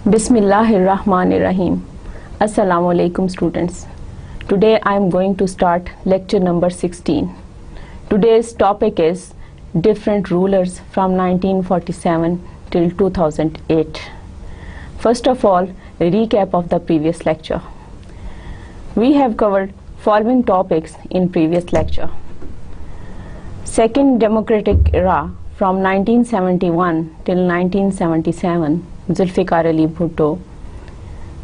Bismillahirrahmanirrahim. Assalamu alaikum students. Today I am going to start lecture number 16. Today's topic is different rulers from 1947 till 2008. First of all, a recap of the previous lecture. We have covered following topics in previous lecture. Second democratic era from 1971 till 1977, Zulfikar Ali Bhutto.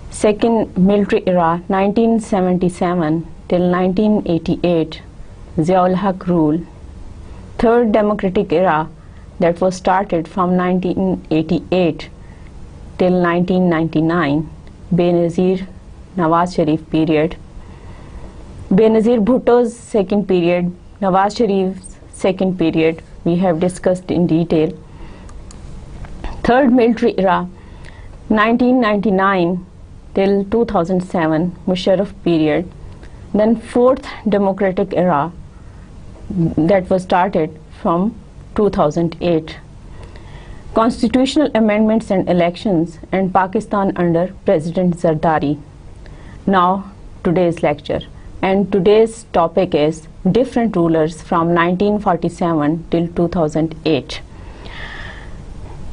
Second military era 1977 till 1988, Ziaul Haq rule. Third democratic era that was started from 1988 till 1999, Benazir Nawaz Sharif period. Benazir Bhutto's second period, Nawaz Sharif's second period, we have discussed in detail. Third military era 1999 till 2007, Musharraf period. Then fourth democratic era that was started from 2008. Constitutional amendments and elections and Pakistan under President Zardari. Now today's lecture, and today's topic is different rulers from 1947 till 2008.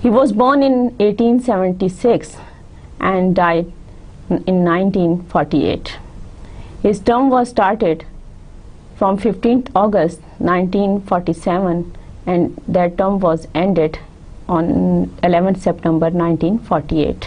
He was born in 1876 and died in 1948. His term was started from 15th August 1947 and that term was ended on 11th September 1948.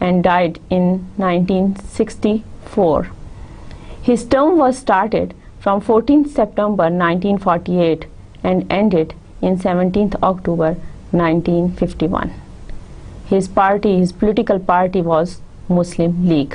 and died in 1964. His term was started from 14th September 1948 and ended in 17th October 1951. His political party was Muslim League.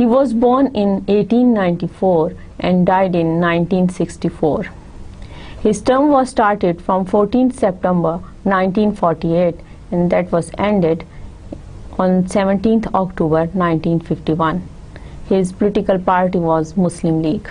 He was born in 1894 and died in 1964. His term was started from 14th September 1948 and that was ended on 17th October 1951. His political party was Muslim League.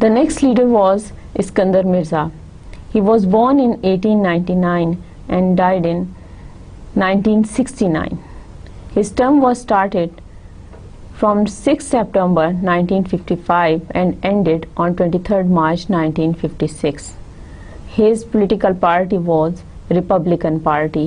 The next leader was Iskandar Mirza. He was born in 1899 and died in 1969. His term was started from 6 September 1955 and ended on 23rd March 1956. His political party was Republican Party.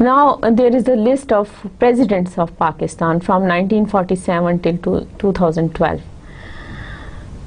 Now there is a list of presidents of Pakistan from 1947 till 2012.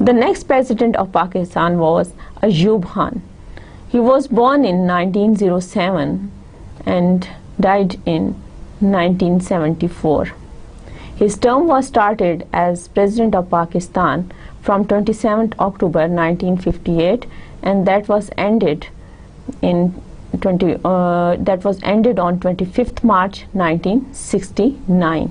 The next president of Pakistan was Ayub Khan. He was born in 1907 and died in 1974. His term was started as President of Pakistan from 27th October 1958 and that was ended on 25th March 1969.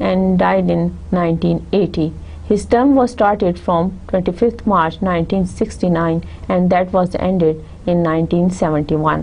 and died in 1980. His term was started from 25th March 1969 and that was ended in 1971.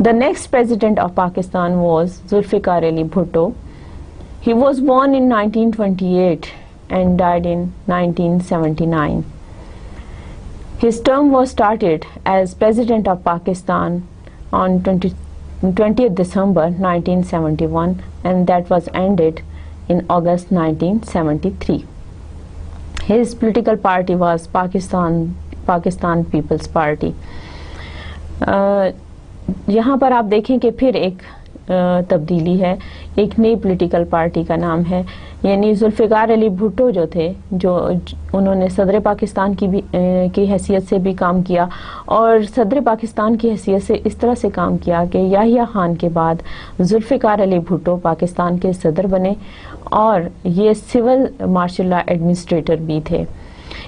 The next president of Pakistan was Zulfikar Ali Bhutto. He was born in 1928 and died in 1979. His term was started as President of Pakistan on 20th December 1971 and that was ended in August 1973. His political party was Pakistan Pakistan Peoples Party. یہاں پر آپ دیکھیں کہ پھر ایک تبدیلی ہے, ایک نئی پولیٹیکل پارٹی کا نام ہے, یعنی ذوالفقار علی بھٹو جو تھے, جو انہوں نے صدر پاکستان کی حیثیت سے بھی کام کیا, اور صدر پاکستان کی حیثیت سے اس طرح سے کام کیا کہ یحییٰ خان کے بعد ذوالفقار علی بھٹو پاکستان کے صدر بنے, اور یہ سول مارشل لا ایڈمنسٹریٹر بھی تھے.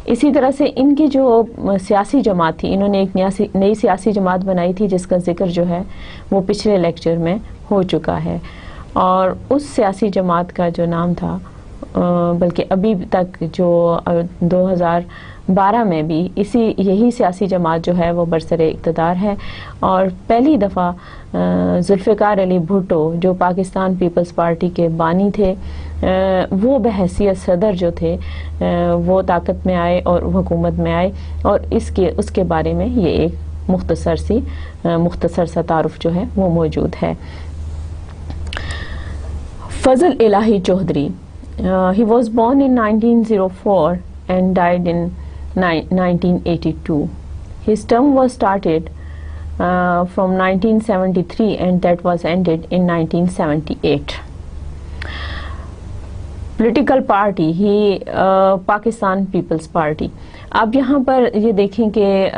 اسی طرح سے ان کی جو سیاسی جماعت تھی, انہوں نے ایک نئی سیاسی جماعت بنائی تھی جس کا ذکر جو ہے وہ پچھلے لیکچر میں ہو چکا ہے, اور اس سیاسی جماعت کا جو نام تھا, بلکہ ابھی تک جو 2012 میں بھی یہی سیاسی جماعت جو ہے وہ برسر اقتدار ہے. اور پہلی دفعہ ذوالفقار علی بھٹو جو پاکستان پیپلز پارٹی کے بانی تھے, وہ بحیثیت صدر جو تھے وہ طاقت میں آئے اور حکومت میں آئے, اور اس کے بارے میں یہ ایک مختصر سا تعارف جو ہے وہ موجود ہے. فضل Ilahi Chaudhry, he was born in 1904 and died in 1982. His term was started from 1973 and that was ended in 1978. Political party ہی پاکستان پیپلز پارٹی. اب یہاں پر یہ دیکھیں کہ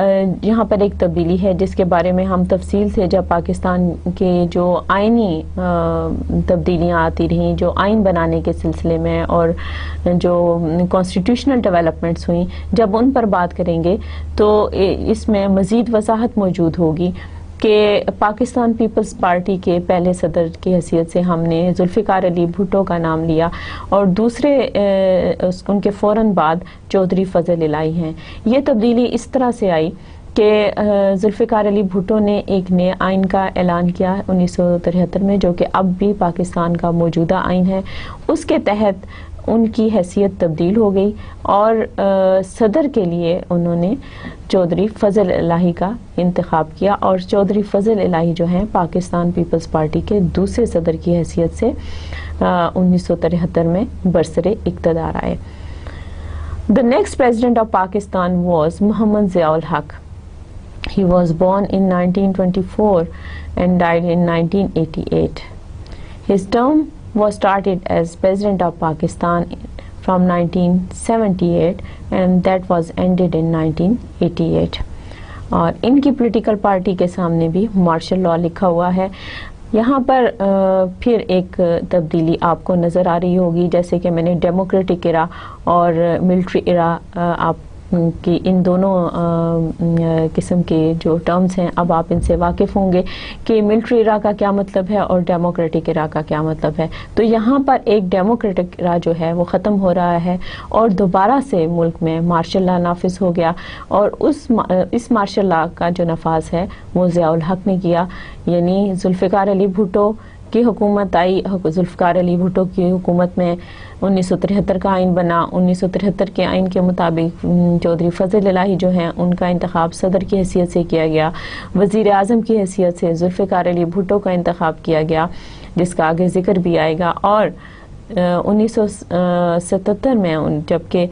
یہاں پر ایک تبدیلی ہے جس کے بارے میں ہم تفصیل سے جب پاکستان کے جو آئینی تبدیلیاں آتی رہیں, جو آئین بنانے کے سلسلے میں اور جو کانسٹیٹیوشنل ڈیولپمنٹس ہوئیں, جب ان پر بات کریں گے تو اس میں مزید وضاحت موجود ہوگی کہ پاکستان پیپلز پارٹی کے پہلے صدر کی حیثیت سے ہم نے ذوالفقار علی بھٹو کا نام لیا, اور دوسرے ان کے فوراً بعد چودھری فضل الہی ہیں. یہ تبدیلی اس طرح سے آئی کہ ذوالفقار علی بھٹو نے ایک نئے آئین کا اعلان کیا 1973 میں, جو کہ اب بھی پاکستان کا موجودہ آئین ہے. اس کے تحت ان کی حیثیت تبدیل ہو گئی, اور صدر کے لیے انہوں نے چودھری فضل الہی کا انتخاب کیا, اور چودھری فضل الہی جو ہیں پاکستان پیپلز پارٹی کے دوسرے صدر کی حیثیت سے 1973 میں برسر اقتدار آئے. The next president of Pakistan was Muhammad Ziaul Haq. He was born in 1924 and died in 1988. His term was started as President of Pakistan from 1978 and that was ended in 1988. اور ان کی پولیٹیکل پارٹی کے سامنے بھی martial law لکھا ہوا ہے. یہاں پر پھر ایک تبدیلی آپ کو نظر آ رہی ہوگی, جیسے کہ میں نے ڈیموکریٹک ایرا اور ملٹری ایرا آپ کی ان دونوں قسم کے جو ٹرمز ہیں اب آپ ان سے واقف ہوں گے کہ ملٹری ایرا کا کیا مطلب ہے اور ڈیموکریٹک ایرا کا کیا مطلب ہے. تو یہاں پر ایک ڈیموکریٹک ایرا جو ہے وہ ختم ہو رہا ہے اور دوبارہ سے ملک میں مارشل لا نافذ ہو گیا, اور اس مارشل لا کا جو نفاذ ہے وہ ضیاء الحق نے کیا. یعنی ذوالفقار علی بھٹو کی حکومت آئی, ذوالفقار علی بھٹو کی حکومت میں 1973 کا آئین بنا. 1973 کے آئین کے مطابق چودھری فضل الہی جو ہیں ان کا انتخاب صدر کی حیثیت سے کیا گیا, وزیر اعظم کی حیثیت سے ذوالفقار علی بھٹو کا انتخاب کیا گیا جس کا آگے ذکر بھی آئے گا. اور 1977 میں جبکہ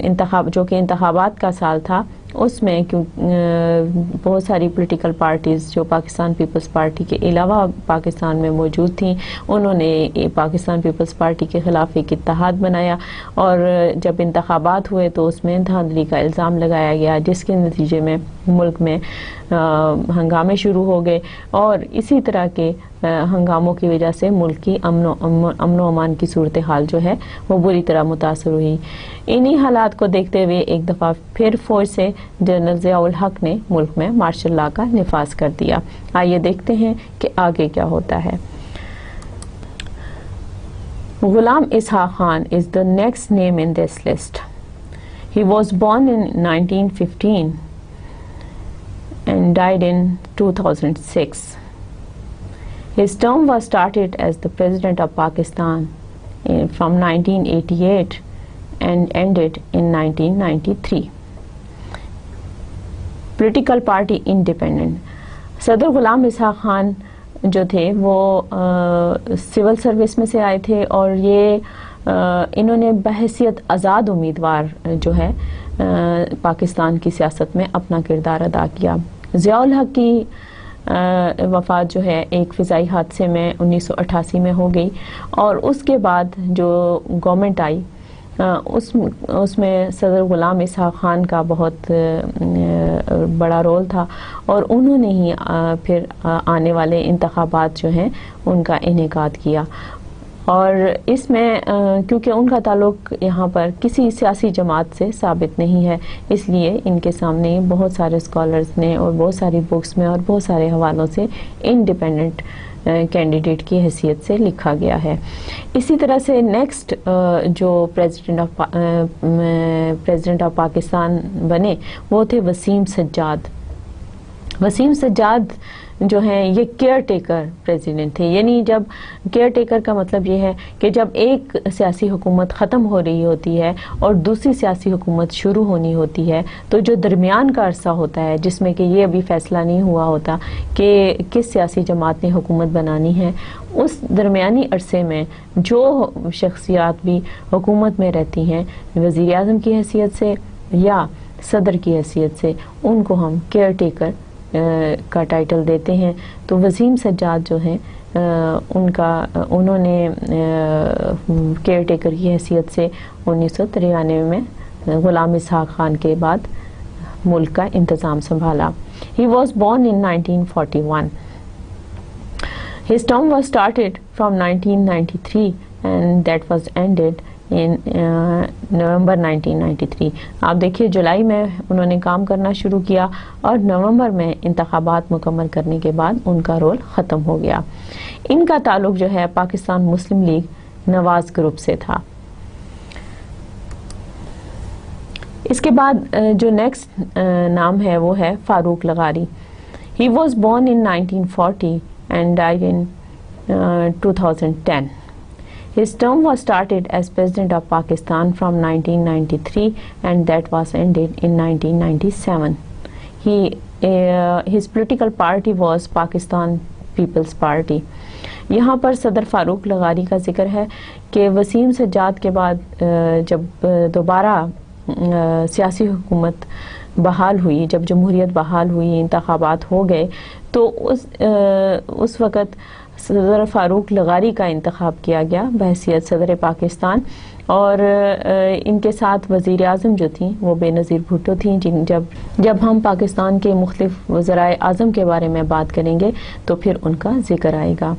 انتخابات کا سال تھا, اس میں بہت ساری پولیٹیکل پارٹیز جو پاکستان پیپلز پارٹی کے علاوہ پاکستان میں موجود تھیں, انہوں نے پاکستان پیپلز پارٹی کے خلاف ایک اتحاد بنایا, اور جب انتخابات ہوئے تو اس میں دھاندلی کا الزام لگایا گیا, جس کے نتیجے میں ملک میں ہنگامے شروع ہو گئے, اور اسی طرح کے ہنگاموں کی وجہ سے ملک کی امن و امان کی صورتحال جو ہے وہ بری طرح متاثر ہوئی. انہی حالات کو دیکھتے ہوئے ایک دفعہ پھر فوج سے جنرل ضیاء الحق نے ملک میں مارشل لا کا نفاذ کر دیا. آئیے دیکھتے ہیں کہ آگے کیا ہوتا ہے. Ghulam Ishaq Khan is the next name in this list. He was born in 1915 and died in 2006. His term was started as the President of Pakistan from 1988 and ended in 1993. Political Party Independent. صدر غلام اسحاق خان جو تھے وہ سول سروس میں سے آئے تھے, اور یہ انہوں نے بحیثیت آزاد امیدوار جو ہے پاکستان کی سیاست میں اپنا کردار ادا کیا. ضیاء الحق کی وفات جو ہے ایک فضائی حادثے میں 1988 میں ہو گئی, اور اس کے بعد جو گورنمنٹ آئی اس میں صدر غلام اسحاق خان کا بہت بڑا رول تھا, اور انہوں نے ہی پھر آنے والے انتخابات جو ہیں ان کا انعقاد کیا. اور اس میں کیونکہ ان کا تعلق یہاں پر کسی سیاسی جماعت سے ثابت نہیں ہے, اس لیے ان کے سامنے بہت سارے اسکالرز نے اور بہت ساری بکس میں اور بہت سارے حوالوں سے انڈیپینڈنٹ کینڈیڈیٹ کی حیثیت سے لکھا گیا ہے. اسی طرح سے نیکسٹ جو پریزیڈنٹ آف پاکستان بنے وہ تھے وسیم سجاد. وسیم سجاد جو ہیں یہ کیئر ٹیکر پریزیڈنٹ تھے, یعنی جب کیئر ٹیکر کا مطلب یہ ہے کہ جب ایک سیاسی حکومت ختم ہو رہی ہوتی ہے اور دوسری سیاسی حکومت شروع ہونی ہوتی ہے تو جو درمیان کا عرصہ ہوتا ہے جس میں کہ یہ ابھی فیصلہ نہیں ہوا ہوتا کہ کس سیاسی جماعت نے حکومت بنانی ہے, اس درمیانی عرصے میں جو شخصیات بھی حکومت میں رہتی ہیں وزیر اعظم کی حیثیت سے یا صدر کی حیثیت سے, ان کو ہم کیئر ٹیکر کا ٹائٹل دیتے ہیں. تو وسیم سجاد جو ہیں انہوں نے کیئر ٹیکر کی حیثیت سے 1993 میں غلام اسحاق خان کے بعد ملک کا انتظام سنبھالا. He was born in 1941. His term was started from 1993 and that was ended in نومبر 1993. آپ دیکھیے جولائی میں انہوں نے کام کرنا شروع کیا اور نومبر میں انتخابات مکمل کرنے کے بعد ان کا رول ختم ہو گیا. ان کا تعلق جو ہے پاکستان مسلم لیگ نواز گروپ سے تھا. اس کے بعد جو نیکسٹ نام ہے وہ ہے فاروق لغاری. He was born in 1940 and died in 2010. His term was started as President of Pakistan from 1993 and that was ended in 1997. His political party was Pakistan People's Party. یہاں پر صدر فاروق لغاری کا ذکر ہے کہ وسیم سجاد کے بعد جب دوبارہ سیاسی حکومت بحال ہوئی, جب جمہوریت بحال ہوئی, انتخابات ہو گئے, تو اس وقت صدر فاروق لغاری کا انتخاب کیا گیا بحیثیت صدر پاکستان, اور ان کے ساتھ وزیر اعظم جو تھیں وہ بے نظیر بھٹو تھیں. جب ہم پاکستان کے مختلف وزرائے اعظم کے بارے میں بات کریں گے تو پھر ان کا ذکر آئے گا.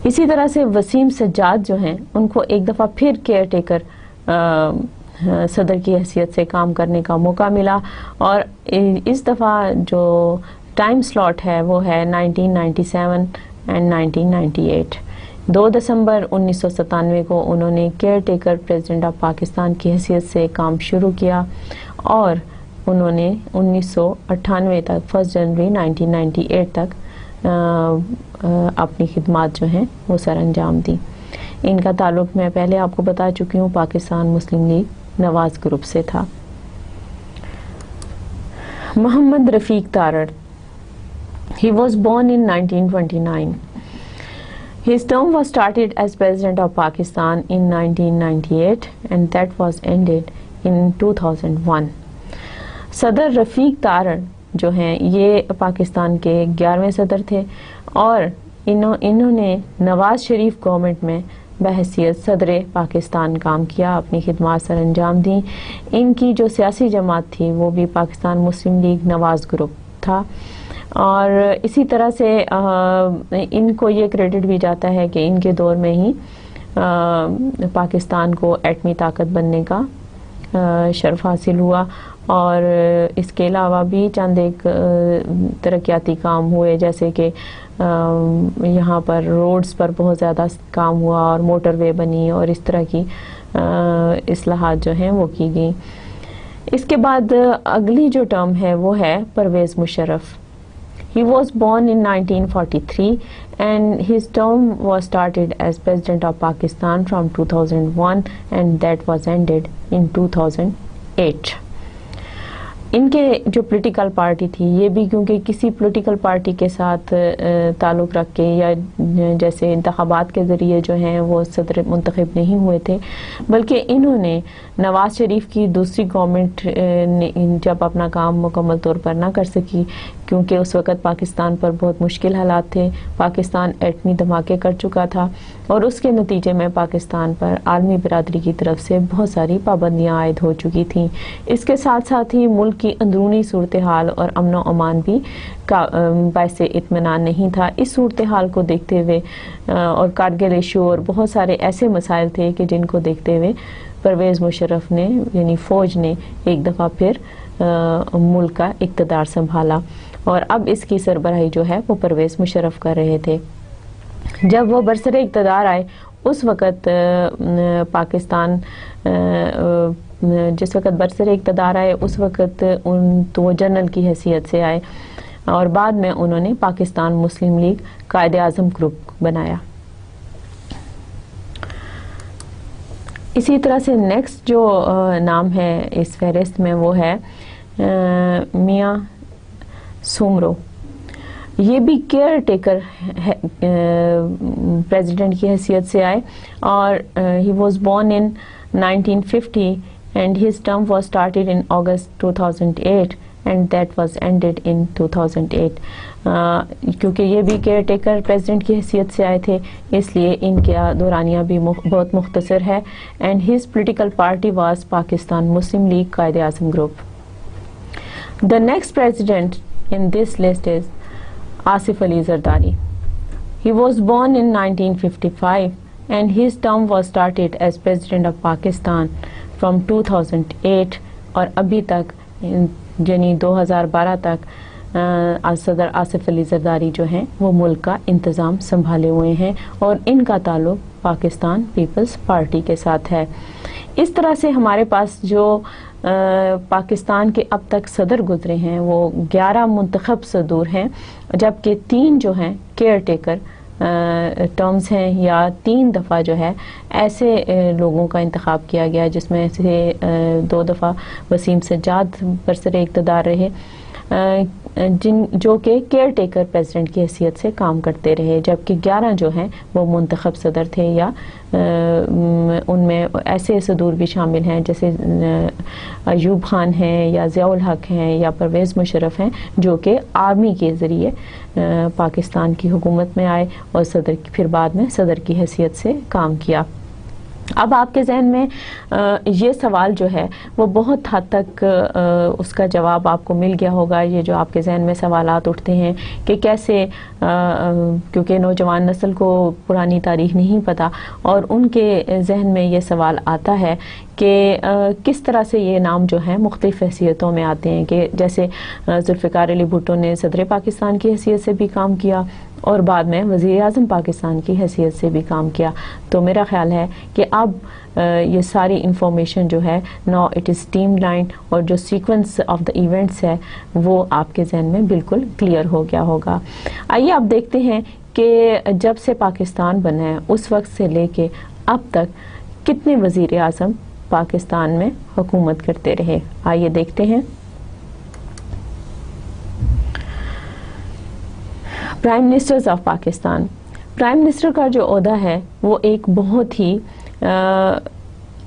اسی طرح سے وسیم سجاد جو ہیں ان کو ایک دفعہ پھر کیئر ٹیکر صدر کی حیثیت سے کام کرنے کا موقع ملا, اور اس دفعہ جو ٹائم سلاٹ ہے وہ ہے 1997 اینڈ 1998. 2 دسمبر 1997 کو انہوں نے care taker president of Pakistan کی حیثیت سے کام شروع کیا, اور انہوں نے 1998 تک 1 جنوری 1998 تک اپنی خدمات جو ہیں وہ سر انجام دی. ان کا تعلق میں پہلے آپ کو بتا چکی ہوں پاکستان مسلم لیگ نواز گروپ سے تھا. محمد Rafiq Tarar. He was born in 1929. His term was started as President of Pakistan in 1998 and that was ended in 2001. صدر رفیق تارڑ جو ہیں یہ پاکستان کے 11ویں صدر تھے, اور انہوں نے نواز شریف گورنمنٹ میں بحیثیت صدر پاکستان کام کیا, اپنی خدمات سر انجام دیں. ان کی جو سیاسی جماعت تھی وہ بھی پاکستان مسلم لیگ نواز گروپ تھا, اور اسی طرح سے ان کو یہ کریڈٹ بھی جاتا ہے کہ ان کے دور میں ہی پاکستان کو ایٹمی طاقت بننے کا شرف حاصل ہوا, اور اس کے علاوہ بھی چند ایک ترقیاتی کام ہوئے, جیسے کہ یہاں پر روڈز پر بہت زیادہ کام ہوا اور موٹر وے بنی, اور اس طرح کی اصلاحات جو ہیں وہ کی گئیں. اس کے بعد اگلی جو ٹرم ہے وہ ہے Pervez Musharraf. He was born in 1943 and his term was started as President of Pakistan from 2001 and that was ended in 2008. ان کے جو پولیٹیکل پارٹی تھی یہ بھی کیونکہ کسی پولیٹیکل پارٹی کے ساتھ تعلق رکھ کے یا جیسے انتخابات کے ذریعے جو ہیں وہ صدر منتخب نہیں ہوئے تھے، بلکہ انہوں نے نواز شریف کی دوسری گورنمنٹ جب اپنا کام مکمل طور پر نہ کر سکی، کیونکہ اس وقت پاکستان پر بہت مشکل حالات تھے، پاکستان ایٹمی دھماکے کر چکا تھا اور اس کے نتیجے میں پاکستان پر عالمی برادری کی طرف سے بہت ساری پابندیاں عائد ہو چکی تھیں۔ اس کے ساتھ ساتھ ہی ملک کی اندرونی صورتحال اور امن و امان بھی باعث اطمینان نہیں تھا۔ اس صورتحال کو دیکھتے ہوئے اور کارگل ایشو اور بہت سارے ایسے مسائل تھے کہ جن کو دیکھتے ہوئے پرویز مشرف نے یعنی فوج نے ایک دفعہ پھر ملک کا اقتدار سنبھالا، اور اب اس کی سربراہی جو ہے وہ پرویز مشرف کر رہے تھے۔ جب وہ برسر اقتدار آئے اس وقت پاکستان جس وقت برسر اقتدار آئے اس وقت تو وہ جنرل کی حیثیت سے آئے، اور بعد میں انہوں نے پاکستان مسلم لیگ قائد اعظم گروپ بنایا۔ اسی طرح سے نیکسٹ جو نام ہے اس فہرست میں وہ ہے میاں سومرو۔ یہ بھی کیئر ٹیکر پریزیڈنٹ کی حیثیت سے آئے، اور ہی was born in 1950 and his term was started in August 2008 and that was ended in 2008۔ کیونکہ یہ بھی کیئر ٹیکر پریزیڈنٹ کی حیثیت سے آئے تھے اس لیے ان کا دورانیہ بھی بہت مختصر ہے، and his political party was Pakistan Muslim League Quaid Azam group. The next president in this list is Asif Ali Zardari. He was born in 1955 and his term was started as President of Pakistan from 2008 اور ابھی تک یعنی 2012 تک صدر آصف علی زرداری جو ہیں وہ ملک کا انتظام سنبھالے ہوئے ہیں، اور ان کا تعلق پاکستان پیپلز پارٹی کے ساتھ ہے۔ اس طرح سے ہمارے پاس جو پاکستان کے اب تک صدر گزرے ہیں وہ 11 منتخب صدور ہیں، جبکہ 3 جو ہیں کیئر ٹیکر ٹرمز ہیں، یا 3 دفعہ جو ہے ایسے لوگوں کا انتخاب کیا گیا جس میں سے 2 دفعہ وسیم سجاد برسر اقتدار رہے، جو کہ کیئر ٹیکر پریزیڈنٹ کی حیثیت سے کام کرتے رہے، جبکہ 11 جو ہیں وہ منتخب صدر تھے، یا ان میں ایسے صدور بھی شامل ہیں جیسے ایوب خان ہیں یا ضیاء الحق ہیں یا پرویز مشرف ہیں، جو کہ آرمی کے ذریعے پاکستان کی حکومت میں آئے اور پھر بعد میں صدر کی حیثیت سے کام کیا۔ اب آپ کے ذہن میں یہ سوال جو ہے وہ بہت حد تک اس کا جواب آپ کو مل گیا ہوگا، یہ جو آپ کے ذہن میں سوالات اٹھتے ہیں کہ کیسے، کیونکہ نوجوان نسل کو پرانی تاریخ نہیں پتہ اور ان کے ذہن میں یہ سوال آتا ہے کہ کس طرح سے یہ نام جو ہیں مختلف حیثیتوں میں آتے ہیں، کہ جیسے ذوالفقار علی بھٹو نے صدر پاکستان کی حیثیت سے بھی کام کیا اور بعد میں وزیر اعظم پاکستان کی حیثیت سے بھی کام کیا۔ تو میرا خیال ہے کہ اب یہ ساری انفارمیشن جو ہے now it is stream line, اور جو سیکوینس آف دا ایونٹس ہے وہ آپ کے ذہن میں بالکل کلیئر ہو گیا ہوگا۔ آئیے اب دیکھتے ہیں کہ جب سے پاکستان بنا ہے اس وقت سے لے کے اب تک کتنے وزیر اعظم پاکستان میں حکومت کرتے رہے۔ آئیے دیکھتے ہیں۔ Prime ministers of Pakistan. Prime minister کا جو عہدہ ہے وہ ایک بہت ہی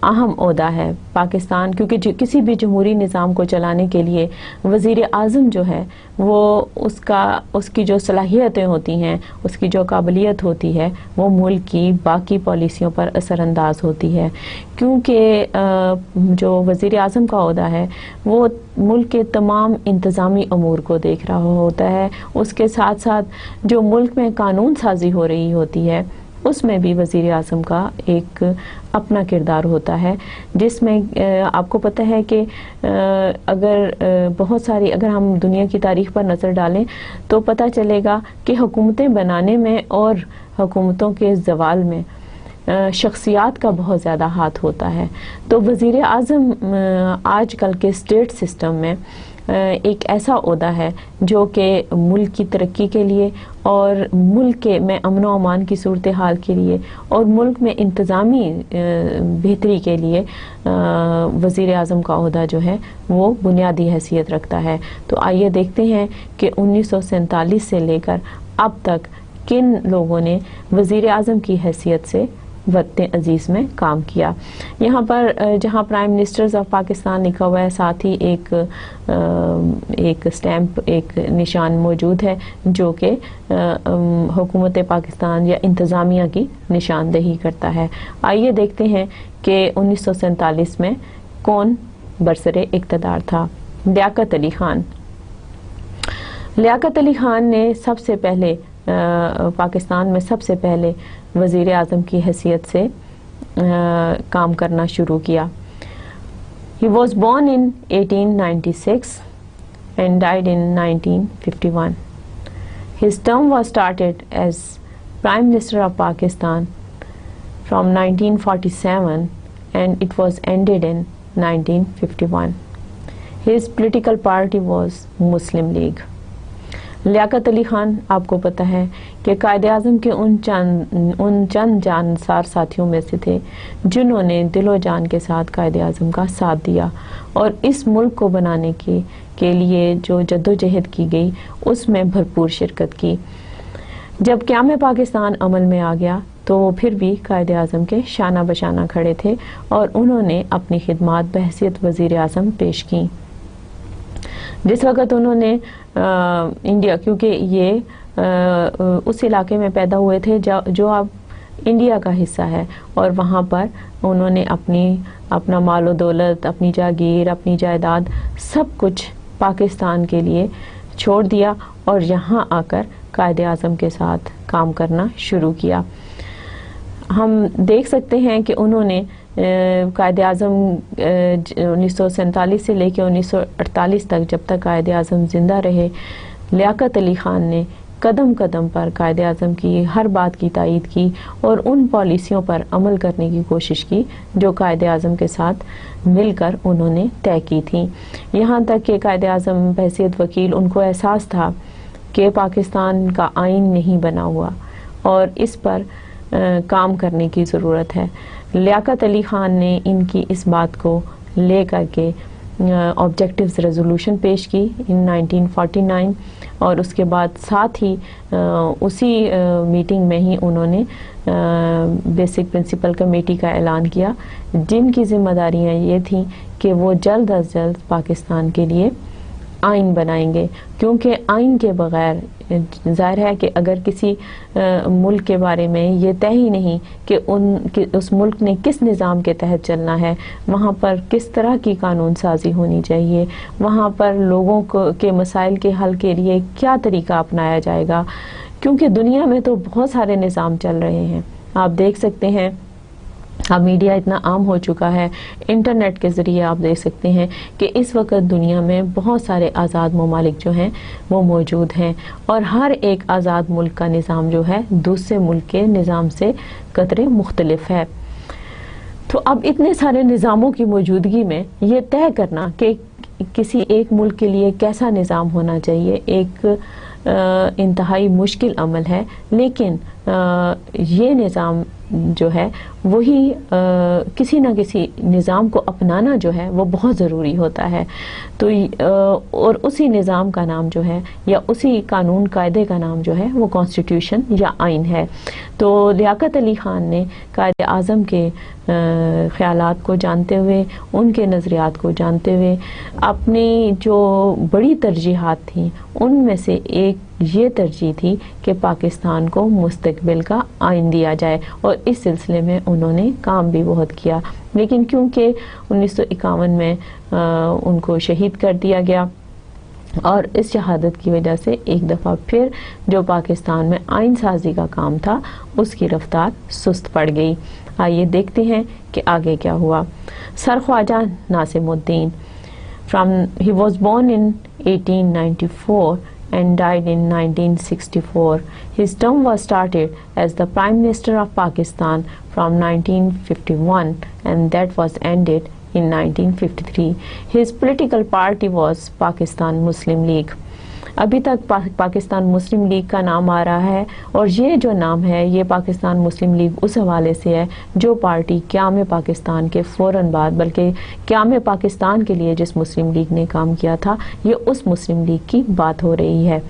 اہم عہدہ ہے پاکستان، کیونکہ کسی بھی جمہوری نظام کو چلانے کے لیے وزیر اعظم جو ہے وہ اس کی جو صلاحیتیں ہوتی ہیں، اس کی جو قابلیت ہوتی ہے وہ ملک کی باقی پالیسیوں پر اثر انداز ہوتی ہے، کیونکہ جو وزیر اعظم کا عہدہ ہے وہ ملک کے تمام انتظامی امور کو دیکھ رہا ہوتا ہے، اس کے ساتھ ساتھ جو ملک میں قانون سازی ہو رہی ہوتی ہے اس میں بھی وزیر اعظم کا ایک اپنا کردار ہوتا ہے، جس میں آپ کو پتہ ہے کہ اگر ہم دنیا کی تاریخ پر نظر ڈالیں تو پتہ چلے گا کہ حکومتیں بنانے میں اور حکومتوں کے زوال میں شخصیات کا بہت زیادہ ہاتھ ہوتا ہے. تو وزیر اعظم آج کل کے اسٹیٹ سسٹم میں ایک ایسا عہدہ ہے جو کہ ملک کی ترقی کے لیے اور ملک کے میں امن و امان کی صورتحال کے لیے اور ملک میں انتظامی بہتری کے لیے وزیر اعظم کا عہدہ جو ہے وہ بنیادی حیثیت رکھتا ہے. تو آئیے دیکھتے ہیں کہ 1947 سے لے کر اب تک کن لوگوں نے وزیر اعظم کی حیثیت سے وطن عزیز میں کام کیا. یہاں پر جہاں پرائم منسٹرز آف پاکستان لکھا ہوا ہے ساتھ ہی ایک سٹیمپ ایک نشان موجود ہے جو کہ حکومت پاکستان یا انتظامیہ کی نشاندہی کرتا ہے. آئیے دیکھتے ہیں کہ 1947 میں کون برسر اقتدار تھا. لیاقت علی خان. لیاقت علی خان نے سب سے پہلے پاکستان میں سب سے پہلے وزیر اعظم کی حیثیت سے کام کرنا شروع کیا. He was born in 1896 and died in 1951. His term was started as Prime Minister of Pakistan from 1947 and it was ended in 1951. His political party was Muslim League. Liaquat Ali Khan آپ کو پتہ ہے کہ قائد اعظم کے ان چند جانسار ساتھیوں میں سے تھے جنہوں نے دل و جان کے ساتھ قائد اعظم کا ساتھ دیا اور اس ملک کو بنانے کے لیے جو جدوجہد کی گئی اس میں بھرپور شرکت کی. جب قیام پاکستان عمل میں آ گیا تو وہ پھر بھی قائد اعظم کے شانہ بشانہ کھڑے تھے اور انہوں نے اپنی خدمات بحیثیت وزیر اعظم پیش کی. جس وقت انہوں نے انڈیا کیونکہ یہ اس علاقے میں پیدا ہوئے تھے جو اب انڈیا کا حصہ ہے اور وہاں پر انہوں نے اپنا مال و دولت اپنی جاگیر اپنی جائیداد سب کچھ پاکستان کے لیے چھوڑ دیا اور یہاں آ کر قائد اعظم کے ساتھ کام کرنا شروع کیا. ہم دیکھ سکتے ہیں کہ انہوں نے قائد اعظم 1947 سے لے کے 1948 تک جب تک قائد اعظم زندہ رہے لیاقت علی خان نے قدم قدم پر قائد اعظم کی ہر بات کی تائید کی اور ان پالیسیوں پر عمل کرنے کی کوشش کی جو قائد اعظم کے ساتھ مل کر انہوں نے طے کی تھی. یہاں تک کہ قائد اعظم بحیثیت وکیل ان کو احساس تھا کہ پاکستان کا آئین نہیں بنا ہوا اور اس پر کام کرنے کی ضرورت ہے. لیاقت علی خان نے ان کی اس بات کو لے کر کے آبجیکٹیوز ریزولوشن پیش کی ان 1949 اور اس کے بعد ساتھ ہی اسی میٹنگ میں ہی انہوں نے بیسک پرنسپل کمیٹی کا اعلان کیا جن کی ذمہ داریاں یہ تھیں کہ وہ جلد از جلد پاکستان کے لیے آئین بنائیں گے کیونکہ آئین کے بغیر ظاہر ہے کہ اگر کسی ملک کے بارے میں یہ طے ہی نہیں کہ اس ملک نے کس نظام کے تحت چلنا ہے وہاں پر کس طرح کی قانون سازی ہونی چاہیے وہاں پر لوگوں کے مسائل کے حل کے لیے کیا طریقہ اپنایا جائے گا کیونکہ دنیا میں تو بہت سارے نظام چل رہے ہیں. آپ دیکھ سکتے ہیں اب میڈیا اتنا عام ہو چکا ہے انٹرنیٹ کے ذریعے آپ دیکھ سکتے ہیں کہ اس وقت دنیا میں بہت سارے آزاد ممالک جو ہیں وہ موجود ہیں اور ہر ایک آزاد ملک کا نظام جو ہے دوسرے ملک کے نظام سے قدرے مختلف ہے. تو اب اتنے سارے نظاموں کی موجودگی میں یہ طے کرنا کہ کسی ایک ملک کے لیے کیسا نظام ہونا چاہیے ایک انتہائی مشکل عمل ہے لیکن یہ نظام جو ہے وہی کسی نہ کسی نظام کو اپنانا جو ہے وہ بہت ضروری ہوتا ہے. تو اور اسی نظام کا نام جو ہے یا اسی قانون قاعدے کا نام جو ہے وہ کانسٹیٹیوشن یا آئین ہے. تو لیاقت علی خان نے قائد اعظم کے خیالات کو جانتے ہوئے ان کے نظریات کو جانتے ہوئے اپنی جو بڑی ترجیحات تھیں ان میں سے ایک یہ ترجیح تھی کہ پاکستان کو مستقبل کا آئین دیا جائے اور اس سلسلے میں انہوں نے کام بھی بہت کیا لیکن کیونکہ 1951 میں ان کو شہید کر دیا گیا اور اس شہادت کی وجہ سے ایک دفعہ پھر جو پاکستان میں آئین سازی کا کام تھا اس کی رفتار سست پڑ گئی. آئیے دیکھتے ہیں کہ آگے کیا ہوا. سر خواجہ ناصم الدین he was born in 1894 and died in 1964. His term was started as the Prime Minister of Pakistan from 1951 and that was ended in 1953. His political party was Pakistan Muslim League. ابھی تک پاکستان مسلم لیگ کا نام آ رہا ہے اور یہ جو نام ہے یہ پاکستان مسلم لیگ اس حوالے سے ہے جو پارٹی قیام پاکستان کے فوراً بعد بلکہ قیام پاکستان کے لیے جس مسلم لیگ نے کام کیا تھا یہ اس مسلم لیگ کی بات ہو رہی ہے.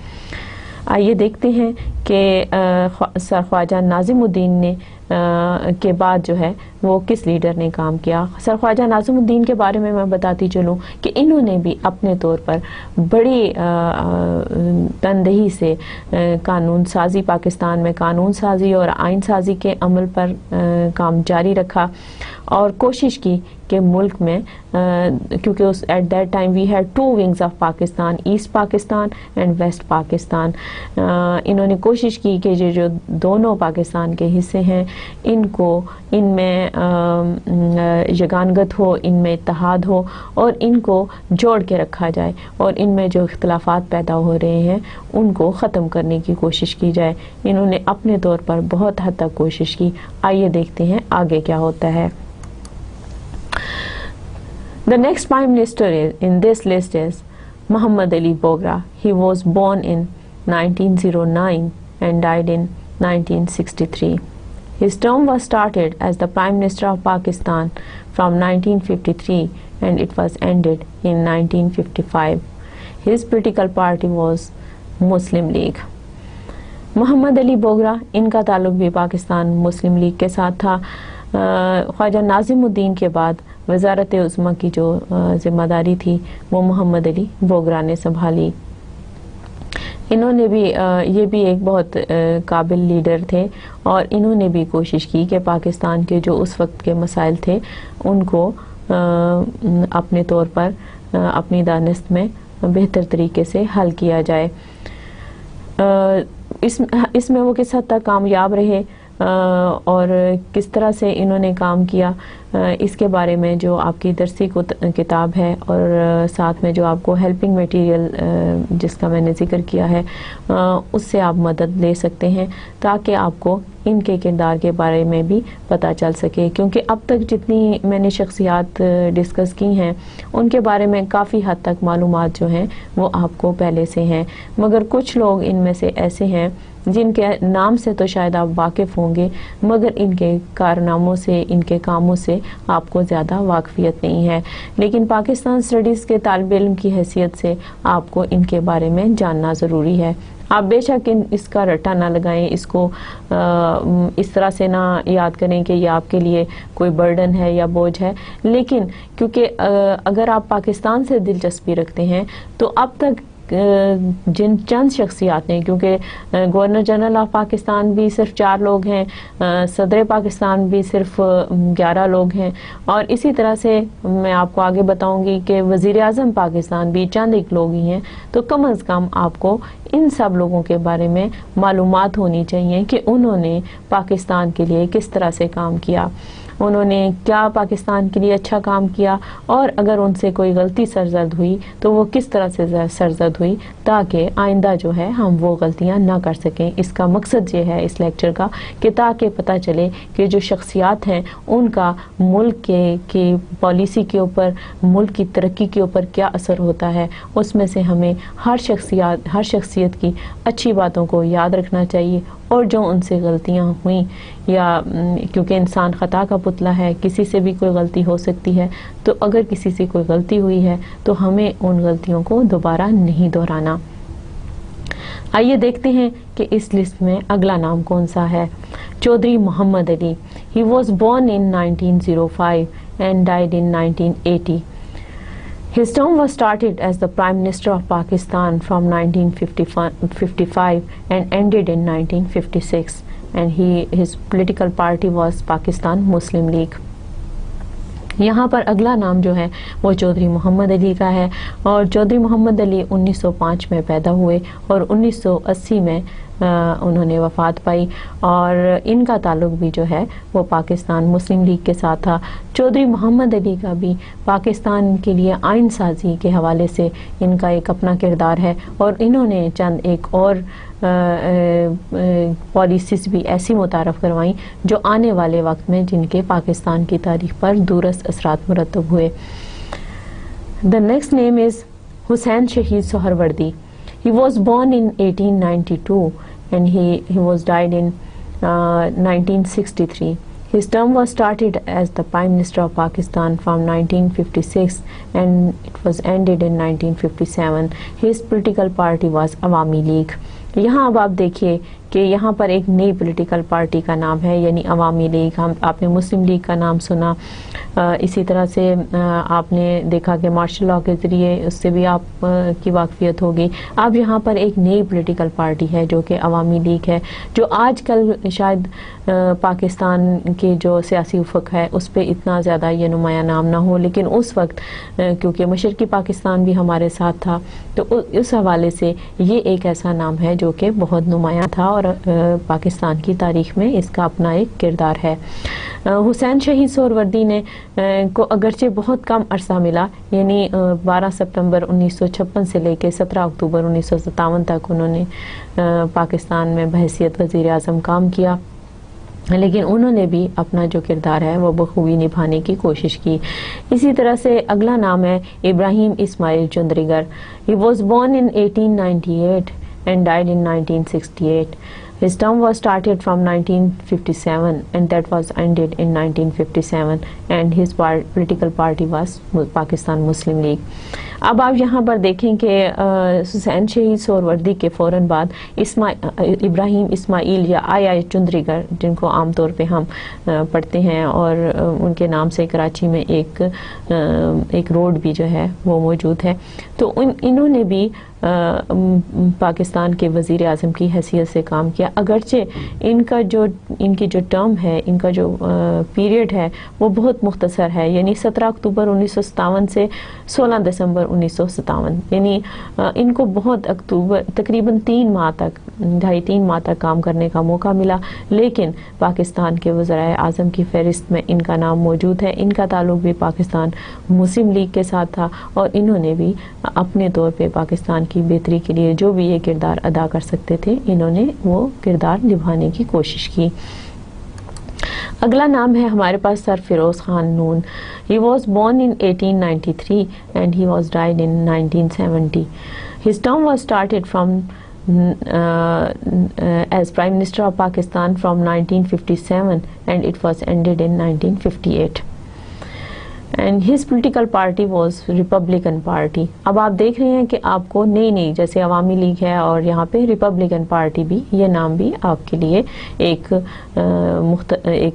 آئیے دیکھتے ہیں کہ سر خواجہ ناظم الدین نے کے بعد جو ہے وہ کس لیڈر نے کام کیا. سر خواجہ ناظم الدین کے بارے میں بتاتی چلوں کہ انہوں نے بھی اپنے طور پر بڑی تندہی سے قانون سازی پاکستان میں قانون سازی اور آئین سازی کے عمل پر کام جاری رکھا اور کوشش کی کہ ملک میں کیونکہ at that time we had two wings of Pakistan East Pakistan and West Pakistan. انہوں نے کوشش کی کہ یہ جو دونوں پاکستان کے حصے ہیں ان کو ان میں یگانگت ہو ان میں اتحاد ہو اور ان کو جوڑ کے رکھا جائے اور ان میں جو اختلافات پیدا ہو رہے ہیں ان کو ختم کرنے کی کوشش کی جائے. انہوں نے اپنے طور پر بہت حد تک کوشش کی. آئیے دیکھتے ہیں آگے کیا ہوتا ہے. The next Prime Minister in this list is Muhammad Ali Bogra. He was born in 1909 and died in 1963. His term was started as the Prime Minister of Pakistan from 1953 and it was ended in 1955. His political party was Muslim League. محمد علی بوگرا ان کا تعلق بھی Pakistan Muslim league کے ساتھ تھا. خواجہ ناظم الدین کے بعد وزارت عظمیٰ کی جو ذمہ داری تھی وہ محمد علی بوگرا نے سنبھالی. انہوں نے بھی یہ بھی ایک بہت قابل لیڈر تھے اور انہوں نے بھی کوشش کی کہ پاکستان کے جو اس وقت کے مسائل تھے ان کو اپنے طور پر اپنی دانست میں بہتر طریقے سے حل کیا جائے. اس میں وہ کس حد تک کامیاب رہے اور کس طرح سے انہوں نے کام کیا اس کے بارے میں جو آپ کی درسی کتاب ہے اور ساتھ میں جو آپ کو ہیلپنگ میٹیریل جس کا میں نے ذکر کیا ہے اس سے آپ مدد لے سکتے ہیں تاکہ آپ کو ان کے کردار کے بارے میں بھی پتہ چل سکے. کیونکہ اب تک جتنی میں نے شخصیات ڈسکس کی ہیں ان کے بارے میں کافی حد تک معلومات جو ہیں وہ آپ کو پہلے سے ہیں مگر کچھ لوگ ان میں سے ایسے ہیں جن کے نام سے تو شاید آپ واقف ہوں گے مگر ان کے کارناموں سے ان کے کاموں سے آپ کو زیادہ واقفیت نہیں ہے. لیکن پاکستان اسٹڈیز کے طالب علم کی حیثیت سے آپ کو ان کے بارے میں جاننا ضروری ہے. آپ بے شک اس کا رٹا نہ لگائیں اس کو اس طرح سے نہ یاد کریں کہ یہ آپ کے لیے کوئی برڈن ہے یا بوجھ ہے. لیکن کیونکہ اگر آپ پاکستان سے دلچسپی رکھتے ہیں تو اب تک جن چند شخصیات نے کیونکہ گورنر جنرل آف پاکستان بھی صرف 4 لوگ ہیں صدر پاکستان بھی صرف 11 لوگ ہیں اور اسی طرح سے میں آپ کو آگے بتاؤں گی کہ وزیر اعظم پاکستان بھی چند ایک لوگ ہی ہیں. تو کم از کم آپ کو ان سب لوگوں کے بارے میں معلومات ہونی چاہیے کہ انہوں نے پاکستان کے لیے کس طرح سے کام کیا انہوں نے کیا پاکستان کے لیے اچھا کام کیا اور اگر ان سے کوئی غلطی سرزد ہوئی تو وہ کس طرح سے سرزد ہوئی تاکہ آئندہ جو ہے ہم وہ غلطیاں نہ کر سکیں. اس کا مقصد یہ ہے اس لیکچر کا کہ تاکہ پتہ چلے کہ جو شخصیات ہیں ان کا ملک کے پالیسی کے اوپر ملک کی ترقی کے اوپر کیا اثر ہوتا ہے. اس میں سے ہمیں ہر شخصیت کی اچھی باتوں کو یاد رکھنا چاہیے اور جو ان سے غلطیاں ہوئیں یا کیونکہ انسان خطا کا پتلا ہے کسی سے بھی کوئی غلطی ہو سکتی ہے تو اگر کسی سے کوئی غلطی ہوئی ہے تو ہمیں ان غلطیوں کو دوبارہ نہیں دہرانا. آئیے دیکھتے ہیں کہ اس لسٹ میں اگلا نام کون سا ہے. چودھری محمد علی. He was born in 1905 and died in 1980. His term was started as the Prime Minister of Pakistan from 1955 and ended in 1956 and his political party was Pakistan Muslim League. یہاں پر اگلا نام جو ہے وہ چودھری محمد علی کا ہے، اور چودھری محمد علی 1905 میں پیدا ہوئے اور 1980 میں انہوں نے وفات پائی، اور ان کا تعلق بھی جو ہے وہ پاکستان مسلم لیگ کے ساتھ تھا۔ چودھری محمد علی کا بھی پاکستان کے لیے آئین سازی کے حوالے سے ان کا ایک اپنا کردار ہے، اور انہوں نے چند ایک اور پالیسیز بھی ایسی متعارف کروائیں جو آنے والے وقت میں جن کے پاکستان کی تاریخ پر دورست اثرات مرتب ہوئے۔ The next name is Hussain Shahid Sohrawardi. He was born in 1892 and he was died in 1963. His term was started as the Prime Minister of Pakistan from 1956 and it was ended in 1957. His political party was Awami League. یہاں اب آپ دیکھیے کہ یہاں پر ایک نئی political party کا نام ہے، یعنی عوامی لیگ۔ آپ نے مسلم لیگ کا نام سنا، اسی طرح سے آپ نے دیکھا کہ مارشل لاء کے ذریعے اس سے بھی آپ کی واقفیت ہوگی۔ اب یہاں پر ایک نئی پولیٹیکل پارٹی ہے جو کہ عوامی لیگ ہے، جو آج کل شاید پاکستان کے جو سیاسی افق ہے اس پہ اتنا زیادہ یہ نمایاں نام نہ ہو، لیکن اس وقت کیونکہ مشرقی پاکستان بھی ہمارے ساتھ تھا تو اس حوالے سے یہ ایک ایسا نام ہے جو کہ بہت نمایاں تھا، اور پاکستان کی تاریخ میں اس کا اپنا ایک کردار ہے۔ حسین شہید سہروردی نے کو اگرچہ بہت کم عرصہ ملا، یعنی 12 ستمبر 1956 سے لے کے 17 اکتوبر 1957 تک انہوں نے پاکستان میں بحیثیت وزیر اعظم کام کیا، لیکن انہوں نے بھی اپنا جو کردار ہے وہ بخوبی نبھانے کی کوشش کی۔ اسی طرح سے اگلا نام ہے ابراہیم اسماعیل Chundrigar. He was born in 1898 and died in 1968. His term was started from 1957 and that was ended in 1957 and his political party was Pakistan Muslim League. اب آپ یہاں پر دیکھیں کہ حسین شہید سہروردی کے فوراً بعد ابراہیم اسماعیل یا آئی چندریگر، جن کو عام طور پہ ہم پڑھتے ہیں، اور ان کے نام سے کراچی میں ایک روڈ بھی جو ہے وہ موجود ہے، تو انہوں نے بھی پاکستان کے وزیر اعظم کی حیثیت سے کام کیا، اگرچہ ان کی جو ٹرم ہے، ان کا جو پیریڈ ہے وہ بہت مختصر ہے، یعنی 17 اکتوبر 1957 سے 16 دسمبر 1957، یعنی ان کو بہت تقریباً 3 ماہ تک 2.5-3 ماہ تک کام کرنے کا موقع ملا، لیکن پاکستان کے وزرائے اعظم کی فہرست میں ان کا نام موجود ہے۔ ان کا تعلق بھی پاکستان مسلم لیگ کے ساتھ تھا، اور انہوں نے بھی اپنے طور پہ پاکستان کی بہتری کے لیے جو بھی یہ کردار ادا کر سکتے تھے، انہوں نے وہ کردار نبھانے کی کوشش کی۔ اگلا نام ہے ہمارے پاس سرفروز خان نون۔ He was born in 1893 and he was died in 1970. His term was started from as Prime Minister of Pakistan from 1957 and it was ended in 1958. And his political party was Republican Party. اب آپ دیکھ رہے ہیں کہ آپ کو نئی جیسے عوامی لیگ ہے اور یہاں پہ ریپبلکن پارٹی بھی، یہ نام بھی آپ کے لیے ایک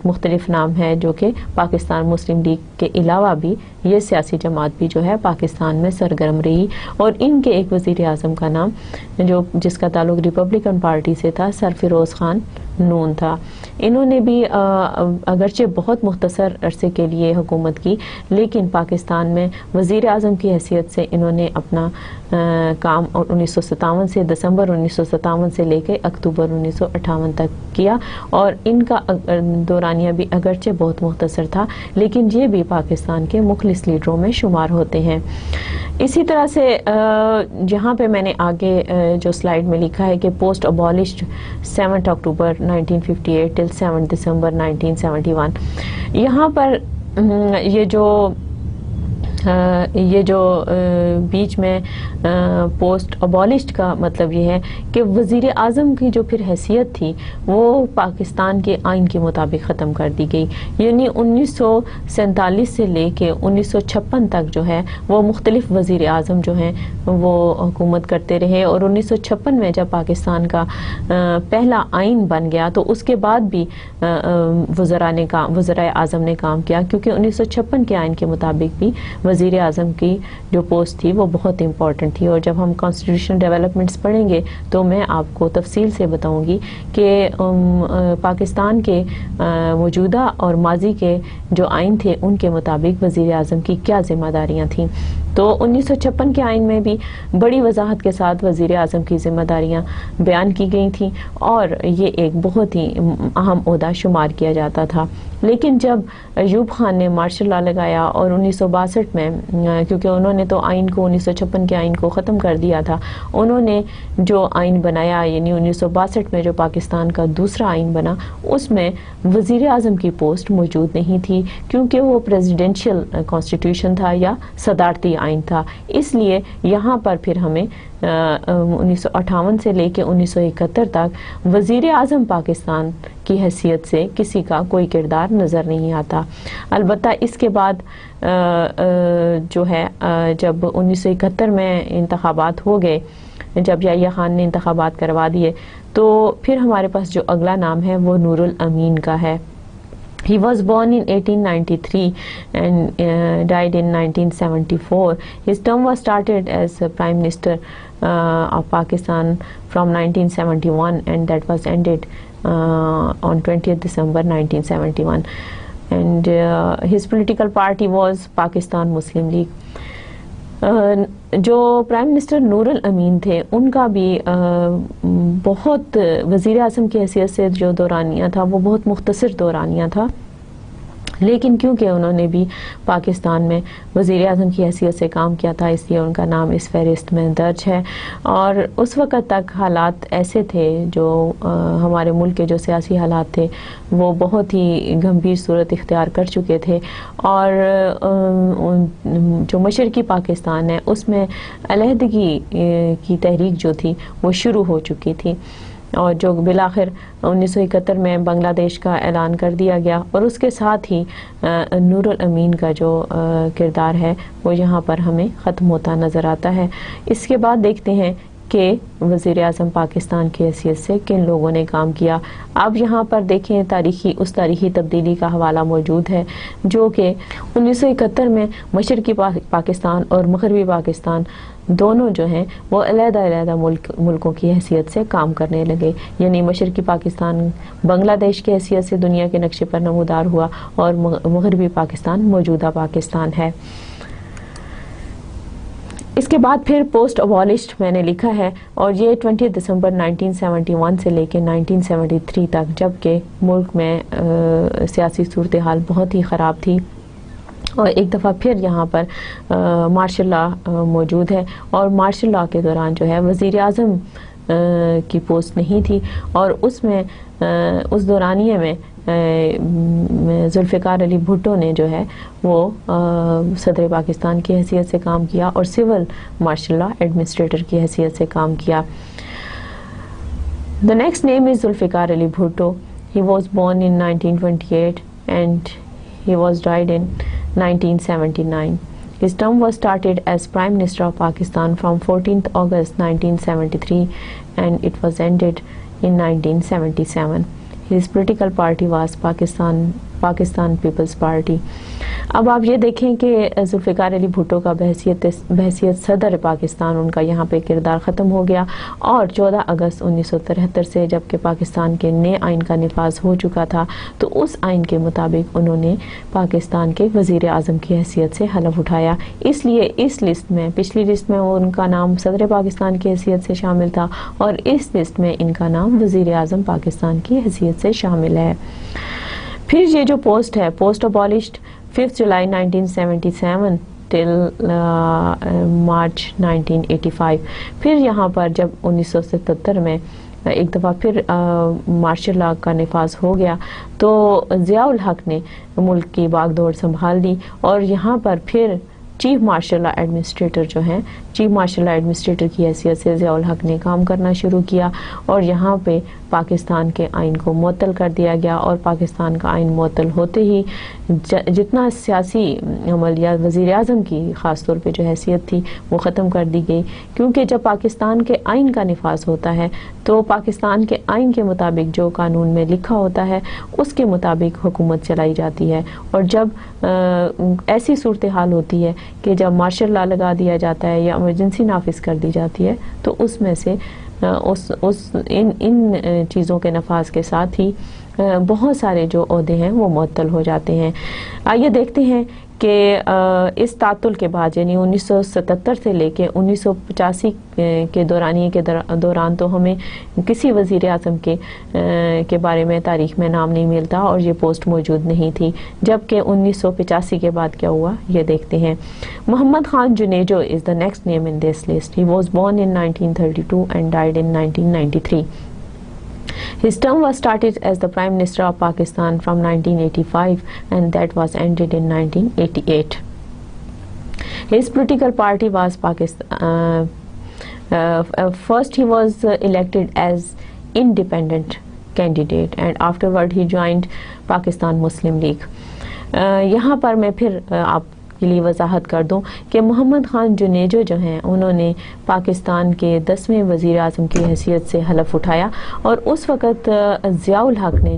مختلف نام ہے جو کہ پاکستان مسلم لیگ کے علاوہ بھی یہ سیاسی جماعت بھی جو ہے پاکستان میں سرگرم رہی، اور ان کے ایک وزیر اعظم کا نام جس کا تعلق ریپبلکن پارٹی سے تھا سرفروز خان نون تھا۔ انہوں نے بھی اگرچہ بہت مختصر عرصے کے لیے حکومت کی، لیکن پاکستان میں وزیر اعظم کی حیثیت سے انہوں نے اپنا کام 1957 سے دسمبر 1957 سے لے کے اکتوبر 1958 تک کیا، اور ان کا دورانیہ بھی اگرچہ بہت مختصر تھا، لیکن یہ بھی پاکستان کے مخلص لیڈروں میں شمار ہوتے ہیں۔ اسی طرح سے جہاں پہ میں نے آگے جو سلائیڈ میں لکھا ہے کہ پوسٹ ابالشڈ 7 اکتوبر 1958 ٹل 7 دسمبر 1971، یہاں پر یہ جو بیچ میں پوسٹ ابالشڈ کا مطلب یہ ہے کہ وزیر اعظم کی جو پھر حیثیت تھی وہ پاکستان کے آئین کے مطابق ختم کر دی گئی، یعنی 1947 سے لے کے 1956 تک جو ہے وہ مختلف وزیر اعظم جو ہیں وہ حکومت کرتے رہے، اور 1956 میں جب پاکستان کا پہلا آئین بن گیا تو اس کے بعد بھی وزرائے اعظم نے کام کیا، کیونکہ 1956 کے آئین کے مطابق بھی وزیر اعظم کی جو پوسٹ تھی وہ بہت امپورٹنٹ تھی، اور جب ہم کانسٹیٹیوشن ڈیولپمنٹس پڑھیں گے تو میں آپ کو تفصیل سے بتاؤں گی کہ پاکستان کے موجودہ اور ماضی کے جو آئین تھے ان کے مطابق وزیر اعظم کی کیا ذمہ داریاں تھیں۔ تو 1956 کے آئین میں بھی بڑی وضاحت کے ساتھ وزیر اعظم کی ذمہ داریاں بیان کی گئی تھیں، اور یہ ایک بہت ہی اہم عہدہ شمار کیا جاتا تھا۔ لیکن جب ایوب خان نے مارشل لا لگایا اور 1962 میں، کیونکہ انہوں نے تو آئین کو 1956 کے آئین کو ختم کر دیا تھا، انہوں نے جو آئین بنایا یعنی 1962 میں جو پاکستان کا دوسرا آئین بنا، اس میں وزیر اعظم کی پوسٹ موجود نہیں تھی، کیونکہ وہ پریزیڈنشل کانسٹیٹیوشن تھا یا صدارتی آئین تھا۔ اس لیے یہاں پر پھر ہمیں 1958 سے لے کے 1971 تک وزیر اعظم پاکستان کی حیثیت سے کسی کا کوئی کردار نظر نہیں آتا۔ البتہ اس کے بعد جو ہے جب 1971 میں انتخابات ہو گئے، جب یحییٰ خان نے انتخابات کروا دیے، تو پھر ہمارے پاس جو اگلا نام ہے وہ نور الامین کا ہے۔ He was born in 1893 and died in 1974. His term was started as Prime Minister of Pakistan from 1971 and that was ended on 20th December 1971. And his political party was Pakistan Muslim League. جو prime minister نور الامین تھے ان کا بھی بہت وزیر اعظم کی حیثیت سے جو دورانیہ تھا وہ بہت مختصر دورانیہ تھا، لیکن کیونکہ انہوں نے بھی پاکستان میں وزیر اعظم کی حیثیت سے کام کیا تھا، اس لیے ان کا نام اس فہرست میں درج ہے۔ اور اس وقت تک حالات ایسے تھے، جو ہمارے ملک کے جو سیاسی حالات تھے وہ بہت ہی گمبھیر صورت اختیار کر چکے تھے، اور جو مشرقی پاکستان ہے اس میں علیحدگی کی تحریک جو تھی وہ شروع ہو چکی تھی، اور جو بالآخر 1971 میں بنگلہ دیش کا اعلان کر دیا گیا، اور اس کے ساتھ ہی نور الامین کا جو کردار ہے وہ یہاں پر ہمیں ختم ہوتا نظر آتا ہے۔ اس کے بعد دیکھتے ہیں کہ وزیر اعظم پاکستان کی حیثیت سے کن لوگوں نے کام کیا۔ اب یہاں پر دیکھیں تاریخی تبدیلی کا حوالہ موجود ہے، جو کہ 1971 میں مشرقی پاکستان اور مغربی پاکستان دونوں جو ہیں وہ علیحدہ ملکوں کی حیثیت سے کام کرنے لگے، یعنی مشرقی پاکستان بنگلہ دیش کی حیثیت سے دنیا کے نقشے پر نمودار ہوا، اور مغربی پاکستان موجودہ پاکستان ہے۔ اس کے بعد پھر پوسٹ ابالشڈ میں نے لکھا ہے، اور یہ 20 دسمبر 1971 سے لے کے 1973 تک، جبکہ ملک میں سیاسی صورتحال بہت ہی خراب تھی، اور ایک دفعہ پھر یہاں پر مارشل لا موجود ہے، اور مارشل لا کے دوران جو ہے وزیر اعظم کی پوسٹ نہیں تھی، اور اس میں اس دورانیے میں ذوالفقار علی بھٹو نے جو ہے وہ صدر پاکستان کی حیثیت سے کام کیا اور سول مارشل لا ایڈمنسٹریٹر کی حیثیت سے کام کیا۔ The next name is Zulfikar Ali Bhutto. He was born in 1928 and he was died in 1979. His term was started as Prime Minister of Pakistan from 14th August 1973 and it was ended in 1977. His political party was Pakistan People's Party. اب آپ یہ دیکھیں کہ ذوالفقار علی بھٹو کا بحیثیت صدر پاکستان ان کا یہاں پہ کردار ختم ہو گیا، اور 14 اگست 1973 سے جب کہ پاکستان کے نئے آئین کا نفاذ ہو چکا تھا، تو اس آئین کے مطابق انہوں نے پاکستان کے وزیر اعظم کی حیثیت سے حلف اٹھایا۔ اس لیے اس لسٹ میں، پچھلی لسٹ میں ان کا نام صدر پاکستان کی حیثیت سے شامل تھا، اور اس لسٹ میں ان کا نام وزیر اعظم پاکستان کی حیثیت سے شامل ہے۔ پھر یہ جو پوسٹ ہے، پوسٹ ابالشڈ 5 جولائی 1977 ٹل مارچ 1985۔ پھر یہاں پر جب 1977 میں ایک دفعہ پھر مارشل لا کا نفاذ ہو گیا، تو ضیاء الحق نے ملک کی باغ دوڑ سنبھال لی، اور یہاں پر پھر چیف مارشل لا ایڈمنسٹریٹر جو ہیں، چیف مارشل لا ایڈمنسٹریٹر کی حیثیت سے ضیاء الحق نے کام کرنا شروع کیا، اور یہاں پہ پاکستان کے آئین کو معطل کر دیا گیا، اور پاکستان کا آئین معطل ہوتے ہی جتنا سیاسی عمل یا وزیر اعظم کی خاص طور پہ جو حیثیت تھی وہ ختم کر دی گئی، کیونکہ جب پاکستان کے آئین کا نفاذ ہوتا ہے تو پاکستان کے آئین کے مطابق جو قانون میں لکھا ہوتا ہے اس کے مطابق حکومت چلائی جاتی ہے. اور جب ایسی صورتحال ہوتی ہے کہ جب مارشل لا لگا دیا جاتا ہے یا ایمرجنسی نافذ کر دی جاتی ہے تو اس میں سے ان چیزوں کے نفاذ کے ساتھ ہی بہت سارے جو عہدے ہیں وہ معطل ہو جاتے ہیں. آئیے دیکھتے ہیں کہ اس تعطل کے بعد یعنی 1977 سے لے کے 1985 کے دورانیے کے دوران تو ہمیں کسی وزیر اعظم کے بارے میں تاریخ میں نام نہیں ملتا اور یہ پوسٹ موجود نہیں تھی. جبکہ 1985 کے بعد کیا ہوا یہ دیکھتے ہیں. Muhammad Khan Junejo is the next name in this list. He was born in 1932 and died in 1993. His term was started as the Prime Minister of Pakistan from 1985 and that was ended in 1988. His political party was Pakistan. First he was elected as independent candidate and afterward he joined Pakistan Muslim League. یہاں پر میں پھر آپ کے لیے وضاحت کر دوں کہ محمد خان جنیجو جو ہیں انہوں نے پاکستان کے 10ویں وزیر اعظم کی حیثیت سے حلف اٹھایا اور اس وقت ضیاء الحق نے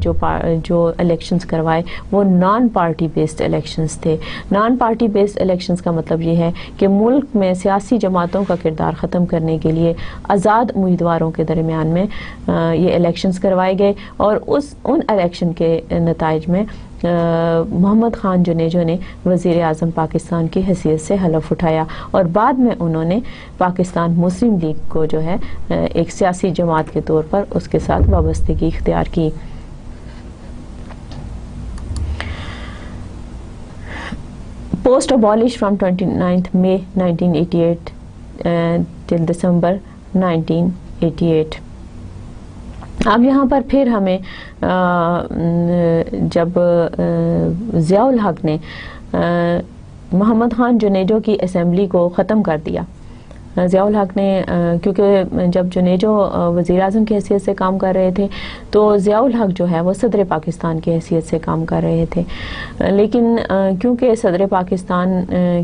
جو الیکشنز کروائے وہ نان پارٹی بیسڈ الیکشنز تھے. نان پارٹی بیسڈ الیکشنز کا مطلب یہ ہے کہ ملک میں سیاسی جماعتوں کا کردار ختم کرنے کے لیے آزاد امیدواروں کے درمیان میں یہ الیکشنز کروائے گئے اور ان الیکشن کے نتائج میں محمد خان جنیجو نے وزیر اعظم پاکستان کی حیثیت سے حلف اٹھایا اور بعد میں انہوں نے پاکستان مسلم لیگ کو جو ہے ایک سیاسی جماعت کے طور پر اس کے ساتھ وابستگی اختیار کی. Post abolished from 29th May 1988 till December 1988. اب یہاں پر پھر ہمیں جب ضیاء الحق نے محمد خان جنیجو کی اسمبلی کو ختم کر دیا. ضیاء الحق نے کیونکہ جب جنیجو وزیر اعظم کی حیثیت سے کام کر رہے تھے تو ضیاء الحق جو ہے وہ صدر پاکستان کی حیثیت سے کام کر رہے تھے لیکن کیونکہ صدر پاکستان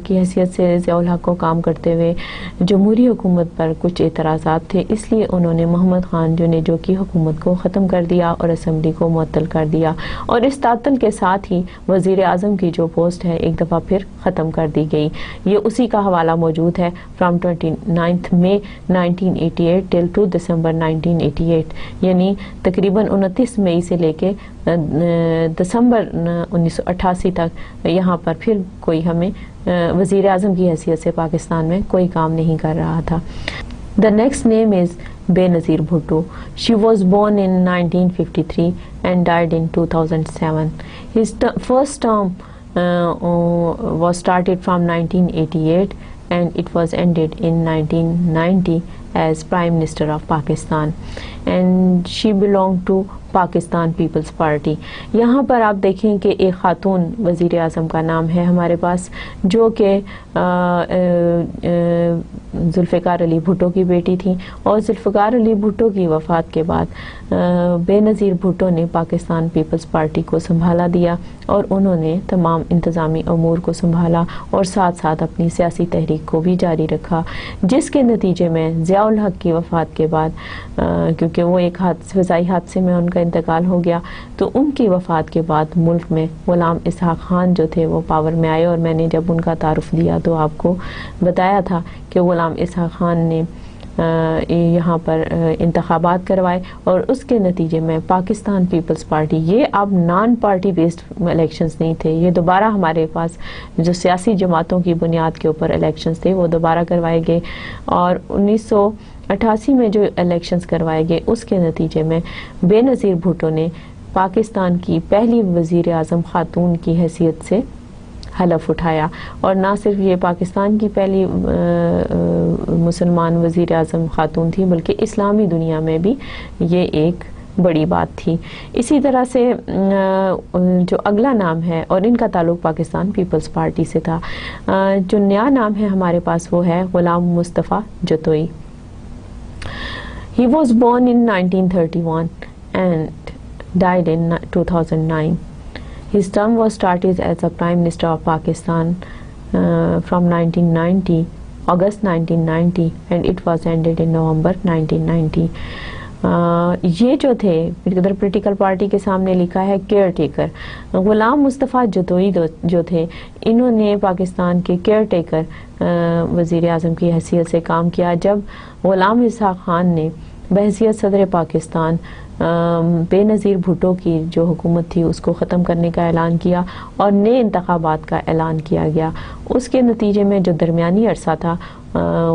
کی حیثیت سے ضیاء الحق کو کام کرتے ہوئے جمہوری حکومت پر کچھ اعتراضات تھے اس لیے انہوں نے محمد خان جنیجو کی حکومت کو ختم کر دیا اور اسمبلی کو معطل کر دیا اور اس تعطل کے ساتھ ہی وزیر اعظم کی جو پوسٹ ہے ایک دفعہ پھر ختم کر دی گئی. یہ اسی کا حوالہ موجود ہے from 9th May 1988 till 2 December 1988 یعنی تقریباً 29 مئی سے لے کے دسمبر 1988 تک یہاں پر پھر کوئی ہمیں وزیر اعظم کی حیثیت سے پاکستان میں کوئی کام نہیں کر رہا تھا. The next name is Benazir Bhutto. She was born in 1953 and died in 2007. His first term was started from 1988 and it was ended in 1990 as Prime Minister of Pakistan and she belonged to Pakistan Peoples Party. یہاں پر آپ دیکھیں کہ ایک خاتون وزیر اعظم کا نام ہے ہمارے پاس جو کہ ذوالفقار علی بھٹو کی بیٹی تھی اور ذوالفقار علی بھٹو کی وفات کے بعد بے نظیر بھٹو نے پاکستان پیپلز پارٹی کو سنبھالا دیا اور انہوں نے تمام انتظامی امور کو سنبھالا اور ساتھ ساتھ اپنی سیاسی تحریک کو بھی جاری رکھا جس کے نتیجے میں ضیاء الحق کی وفات کے بعد کیونکہ وہ ایک فضائی حادثے میں ان کا انتقال ہو گیا تو ان کی وفات کے بعد ملک میں غلام اسحاق خان جو تھے وہ پاور میں آئے اور میں نے جب ان کا تعارف دیا تو آپ کو بتایا تھا کہ غلام اسحاق خان نے یہاں پر انتخابات کروائے اور اس کے نتیجے میں پاکستان پیپلز پارٹی یہ اب نان پارٹی بیسڈ الیکشنز نہیں تھے یہ دوبارہ ہمارے پاس جو سیاسی جماعتوں کی بنیاد کے اوپر الیکشنز تھے وہ دوبارہ کروائے گئے اور 1988 میں جو الیکشنز کروائے گئے اس کے نتیجے میں بے نظیر بھٹو نے پاکستان کی پہلی وزیر اعظم خاتون کی حیثیت سے حلف اٹھایا اور نہ صرف یہ پاکستان کی پہلی مسلمان وزیر اعظم خاتون تھی بلکہ اسلامی دنیا میں بھی یہ ایک بڑی بات تھی. اسی طرح سے جو اگلا نام ہے اور ان کا تعلق پاکستان پیپلز پارٹی سے تھا جو نیا نام ہے ہمارے پاس وہ ہے Ghulam Mustafa Jatoi. He was born in 1931 and died in 2009. His term was started as the Prime Minister of Pakistan from 1990, August 1990, and it was ended in November 1990. یہ جو تھے ادھر پولیٹیکل پارٹی کے سامنے لکھا ہے کیئر ٹیکر. غلام مصطفیٰ جتوئی جو تھے انہوں نے پاکستان کے کیئر ٹیکر وزیر اعظم کی حیثیت سے کام کیا. جب غلام اسحاق خان نے بحیثیت صدر پاکستان بے نظیر بھٹو کی جو حکومت تھی اس کو ختم کرنے کا اعلان کیا اور نئے انتخابات کا اعلان کیا گیا، اس کے نتیجے میں جو درمیانی عرصہ تھا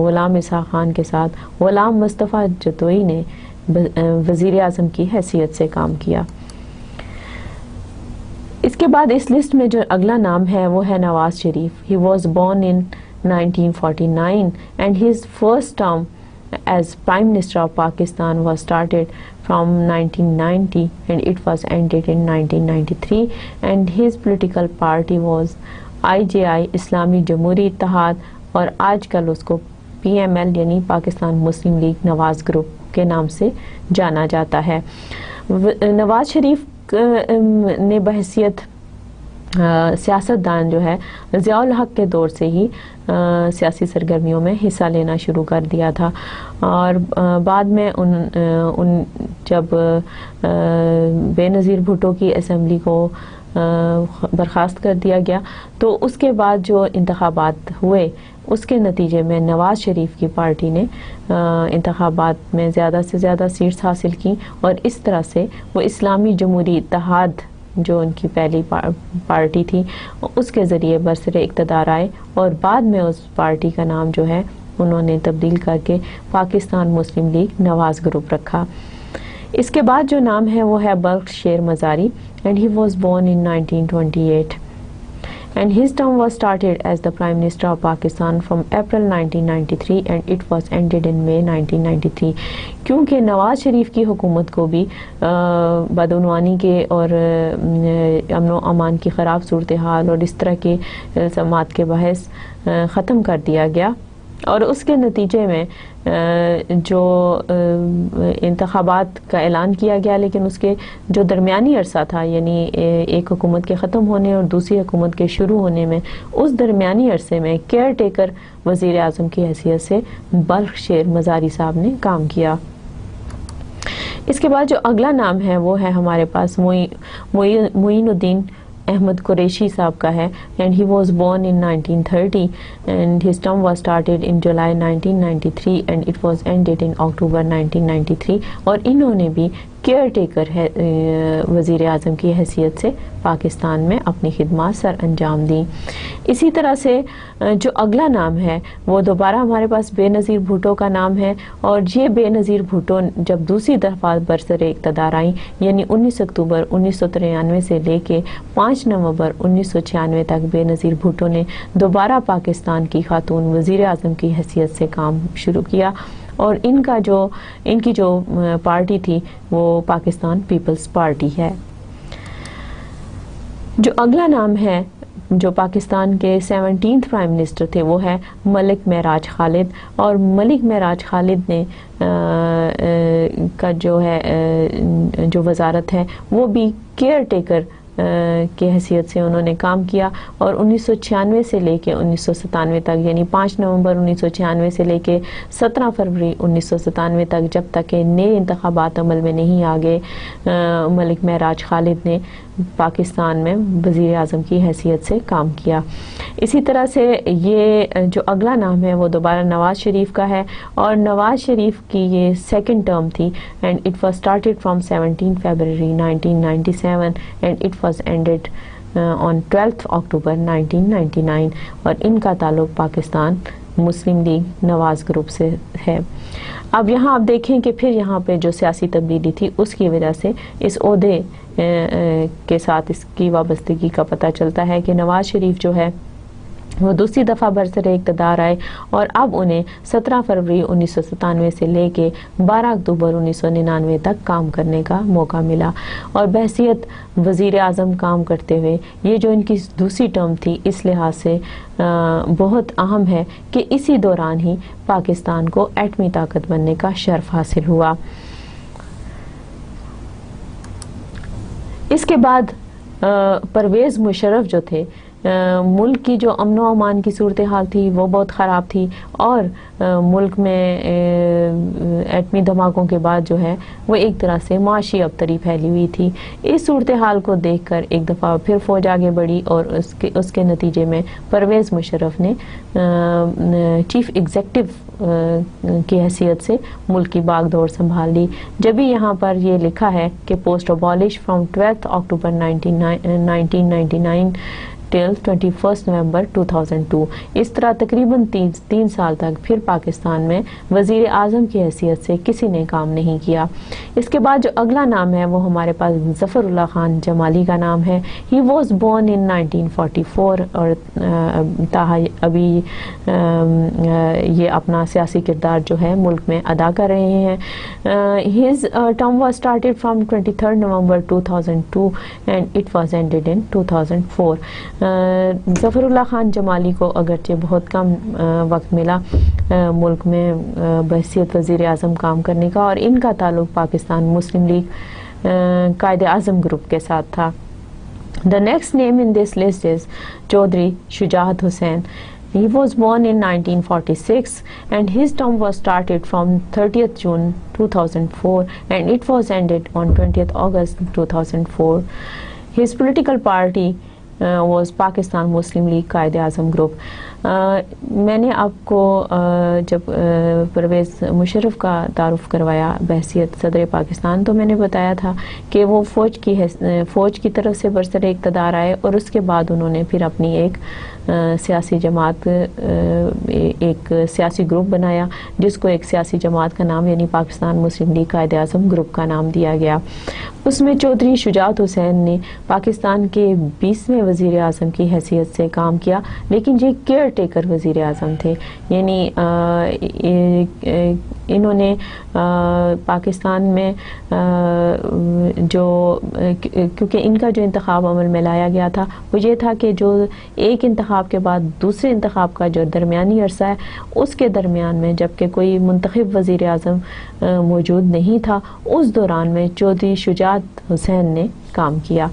غلام اسحاق خان کے ساتھ غلام مصطفیٰ جتوئی نے وزیر اعظم کی حیثیت سے کام کیا. اس کے بعد اس لسٹ میں جو اگلا نام ہے وہ ہے Nawaz Sharif. He was born in 1949 and his first term as Prime Minister of Pakistan was started from 1990 and it was ended in 1993 and his political party was IJI اسلامی جمہوری اتحاد اور آج کل اس کو PML یعنی پاکستان مسلم لیگ نواز گروپ کے نام سے جانا جاتا ہے. نواز شریف نے بحیثیت سیاستدان جو ہے ضیاء الحق کے دور سے ہی سیاسی سرگرمیوں میں حصہ لینا شروع کر دیا تھا اور بعد میں ان جب بے نظیر بھٹو کی اسمبلی کو برخاست کر دیا گیا تو اس کے بعد جو انتخابات ہوئے اس کے نتیجے میں نواز شریف کی پارٹی نے انتخابات میں زیادہ سے زیادہ سیٹس حاصل کی اور اس طرح سے وہ اسلامی جمہوری اتحاد جو ان کی پہلی پارٹی تھی اس کے ذریعے برسر اقتدار آئے اور بعد میں اس پارٹی کا نام جو ہے انہوں نے تبدیل کر کے پاکستان مسلم لیگ نواز گروپ رکھا. اس کے بعد جو نام ہے وہ ہے بلخ شیر مزاری and he was born in 1928 and his term was started as the Prime Minister of Pakistan from April 1993 and it was ended in May 1993. کیونکہ نواز شریف کی حکومت کو بھی بدعنوانی کے اور امن و امان کی خراب صورتحال اور اس طرح کے الزامات کے باعث ختم کر دیا گیا اور اس کے نتیجے میں جو انتخابات کا اعلان کیا گیا لیکن اس کے جو درمیانی عرصہ تھا یعنی ایک حکومت کے ختم ہونے اور دوسری حکومت کے شروع ہونے میں اس درمیانی عرصے میں کیئر ٹیکر وزیر اعظم کی حیثیت سے بلخ شیر مزاری صاحب نے کام کیا. اس کے بعد جو اگلا نام ہے وہ ہے ہمارے پاس معین الدین احمد قریشی صاحب کا ہے and he was born in 1930 and his term was started in July 1993 and it was ended in October 1993 اور انہوں نے بھی کیئر ٹیکر ہے وزیر اعظم کی حیثیت سے پاکستان میں اپنی خدمات سر انجام دیں. اسی طرح سے جو اگلا نام ہے وہ دوبارہ ہمارے پاس بے نظیر بھٹو کا نام ہے اور یہ بے نظیر بھٹو جب دوسری دفعہ برسر اقتدار آئیں یعنی 19 اکتوبر 1993 سے لے کے 5 نومبر 1996 تک بے نظیر بھٹو نے دوبارہ پاکستان کی خاتون وزیر اعظم کی حیثیت سے کام شروع کیا اور ان کی جو پارٹی تھی وہ پاکستان پیپلز پارٹی ہے. جو اگلا نام ہے جو پاکستان کے 17th پرائم منسٹر تھے وہ ہے ملک معراج خالد اور ملک معراج خالد نے کا جو ہے جو وزارت ہے وہ بھی کیئر ٹیکر کی حیثیت سے انہوں نے کام کیا اور 1996 سے لے کے 1997 تک یعنی 5 نومبر 1996 سے لے کے 17 فروری 1997 تک جب تک کہ نئے انتخابات عمل میں نہیں آ گئے ملک معراج خالد نے پاکستان میں وزیر اعظم کی حیثیت سے کام کیا. اسی طرح سے یہ جو اگلا نام ہے وہ دوبارہ نواز شریف کا ہے اور نواز شریف کی یہ سیکنڈ ٹرم تھی and it was started from 17 February 1997 and it was ended on 12 اکتوبر 1999 اور ان کا تعلق پاکستان مسلم لیگ نواز گروپ سے ہے. اب یہاں آپ دیکھیں کہ پھر یہاں پہ جو سیاسی تبدیلی تھی اس کی وجہ سے اس عہدے کے ساتھ اس کی وابستگی کا پتہ چلتا ہے کہ نواز شریف جو ہے وہ دوسری دفعہ برسر اقتدار آئے اور اب انہیں 17 فروری 1997 سے لے کے 12 اکتوبر 1999 تک کام کرنے کا موقع ملا اور بحیثیت وزیر اعظم کام کرتے ہوئے یہ جو ان کی دوسری ٹرم تھی اس لحاظ سے بہت اہم ہے کہ اسی دوران ہی پاکستان کو ایٹمی طاقت بننے کا شرف حاصل ہوا. اس کے بعد پرویز مشرف جو تھے ملک کی جو امن و امان کی صورتحال تھی وہ بہت خراب تھی اور ملک میں ایٹمی دھماکوں کے بعد جو ہے وہ ایک طرح سے معاشی ابتری پھیلی ہوئی تھی. اس صورتحال کو دیکھ کر ایک دفعہ پھر فوج آگے بڑھی اور اس کے نتیجے میں پرویز مشرف نے چیف ایگزیکٹو کی حیثیت سے ملک کی باغ دوڑ سنبھال لی. جبھی یہاں پر یہ لکھا ہے کہ پوسٹ ابالش فرام 12 اکتوبر 1999 ٹل 21 نومبر 2002. اس طرح تقریباً 3 سال تک پھر پاکستان میں وزیر اعظم کی حیثیت سے کسی نے کام نہیں کیا. اس کے بعد جو اگلا نام ہے وہ ہمارے پاس ظفر اللہ خان جمالی کا نام ہے. ہی واز بورن ان 1944 اور ابھی یہ اپنا سیاسی کردار جو ہے ملک میں ادا کر رہے ہیں. His term was started from 23 November 2002 and it was ended in 2004. ظفر اللہ خان جمالی کو اگرچہ بہت کم وقت ملا ملک میں بحیثیت وزیر اعظم کام کرنے کا، اور ان کا تعلق پاکستان مسلم لیگ قائد اعظم گروپ کے ساتھ تھا. The next name in this list is Chaudhry Shujaat Hussain. He was born in 1946 and his term was started from 30th June 2004 and it was ended on 20th August 2004. His political party was Pakistan Muslim League Quaid Azam group. میں نے آپ کو جب پرویز مشرف کا تعارف کروایا بحیثیت صدر پاکستان تو میں نے بتایا تھا کہ وہ فوج کی طرف سے برسر اقتدار آئے اور اس کے بعد انہوں نے پھر اپنی ایک سیاسی جماعت ایک سیاسی گروپ بنایا جس کو ایک سیاسی جماعت کا نام یعنی پاکستان مسلم لیگ قائد اعظم گروپ کا نام دیا گیا. اس میں چودھری شجاعت حسین نے پاکستان کے 20ویں وزیر اعظم کی حیثیت سے کام کیا، لیکن یہ کیئر ٹیکر وزیر اعظم تھے. یعنی انہوں نے پاکستان میں جو کیونکہ ان کا جو انتخاب عمل میں لایا گیا تھا وہ یہ تھا کہ جو ایک انتخاب کے بعد دوسرے انتخاب کا جو درمیانی عرصہ ہے اس کے درمیان میں جبکہ کوئی منتخب وزیر اعظم موجود نہیں تھا اس دوران میں چودھری شجاعت حسین نے کام کیا.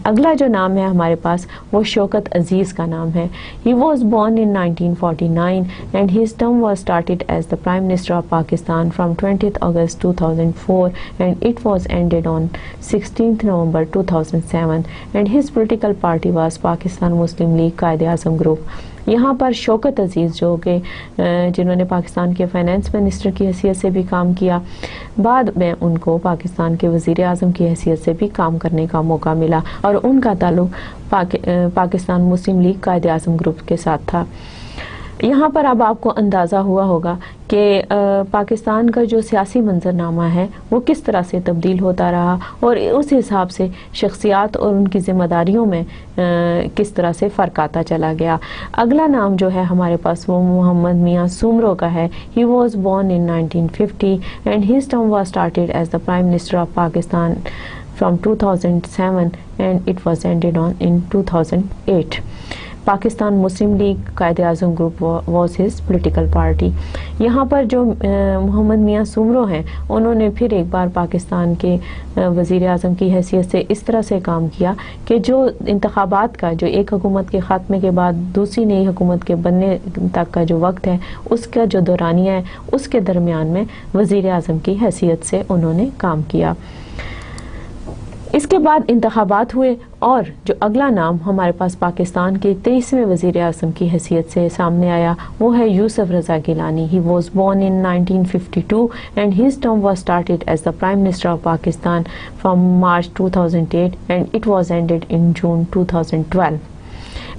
اگلا جو نام ہے ہمارے پاس وہ شوکت عزیز کا نام ہے. He was born in 1949 and his term was started as the Prime Minister of Pakistan from 20th August 2004 and it was ended on 16th November 2007 and his political party was Pakistan Muslim League Quaid Azam group. یہاں پر شوکت عزیز جو کہ جنہوں نے پاکستان کے finance minister کی حیثیت سے بھی کام کیا، بعد میں ان کو پاکستان کے وزیر اعظم کی حیثیت سے بھی کام کرنے کا موقع ملا اور ان کا تعلق پاکستان مسلم لیگ قائد اعظم گروپ کے ساتھ تھا. یہاں پر اب آپ کو اندازہ ہوا ہوگا کہ پاکستان کا جو سیاسی منظرنامہ ہے وہ کس طرح سے تبدیل ہوتا رہا اور اس حساب سے شخصیات اور ان کی ذمہ داریوں میں کس طرح سے فرق آتا چلا گیا. اگلا نام جو ہے ہمارے پاس وہ محمد میاں سومرو کا ہے. He was born in 1950 and his term was started as the prime minister of Pakistan from 2007 and it was ended on in 2008. Pakistan Muslim League Quaid Azam group was his political party. یہاں پر جو محمد میاں سومرو ہیں انہوں نے پھر ایک بار پاکستان کے وزیر اعظم کی حیثیت سے اس طرح سے کام کیا کہ جو انتخابات کا جو ایک حکومت کے خاتمے کے بعد دوسری نئی حکومت کے بننے تک کا جو وقت ہے اس کا جو دورانیہ ہے اس کے درمیان میں وزیر اعظم کی حیثیت سے انہوں نے کام کیا. اس کے بعد انتخابات ہوئے اور جو اگلا نام ہمارے پاس پاکستان کے 23ویں وزیر اعظم کی حیثیت سے سامنے آیا وہ ہے یوسف Raza Gilani. He was born in 1952 and his term was started as the Prime Minister of Pakistan from March 2008 and it was ended in June 2012.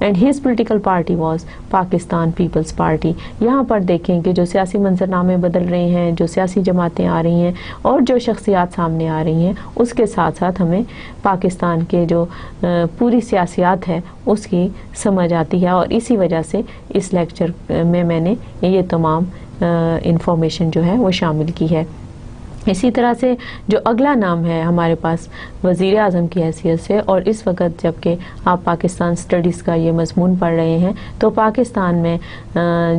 And his political party was Pakistan Peoples Party. یہاں پر دیکھیں کہ جو سیاسی منظرنامے بدل رہے ہیں، جو سیاسی جماعتیں آ رہی ہیں اور جو شخصیات سامنے آ رہی ہیں اس کے ساتھ ساتھ ہمیں پاکستان کے جو پوری سیاسیات ہے اس کی سمجھ آتی ہے اور اسی وجہ سے اس لیکچر میں نے یہ تمام انفارمیشن جو ہے وہ شامل کی ہے. اسی طرح سے جو اگلا نام ہے ہمارے پاس وزیر اعظم کی حیثیت سے اور اس وقت جب کہ آپ پاکستان سٹڈیز کا یہ مضمون پڑھ رہے ہیں تو پاکستان میں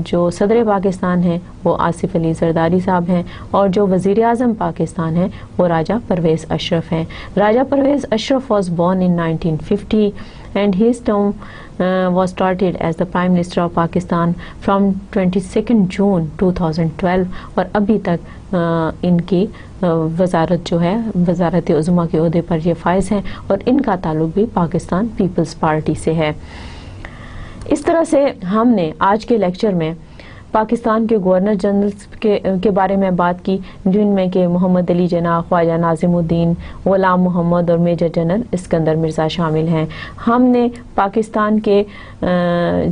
جو صدر پاکستان ہیں وہ آصف علی زرداری صاحب ہیں اور جو وزیر اعظم پاکستان ہیں وہ راجہ پرویز اشرف ہیں. Raja Pervez Ashraf was born in 1950 and his term was started as the Prime Minister of Pakistan from 22nd June 2012 اور ابھی تک ان کی وزارت جو ہے وزارت عظمیٰ کے عہدے پر یہ فائز ہیں اور ان کا تعلق بھی پاکستان پیپلز پارٹی سے ہے. اس طرح سے ہم نے آج کے لیکچر میں پاکستان کے گورنر جنرل کے بارے میں بات کی, جن میں کہ محمد علی جناح, خواجہ ناظم الدین, غلام محمد اور میجر جنرل اسکندر مرزا شامل ہیں. ہم نے پاکستان کے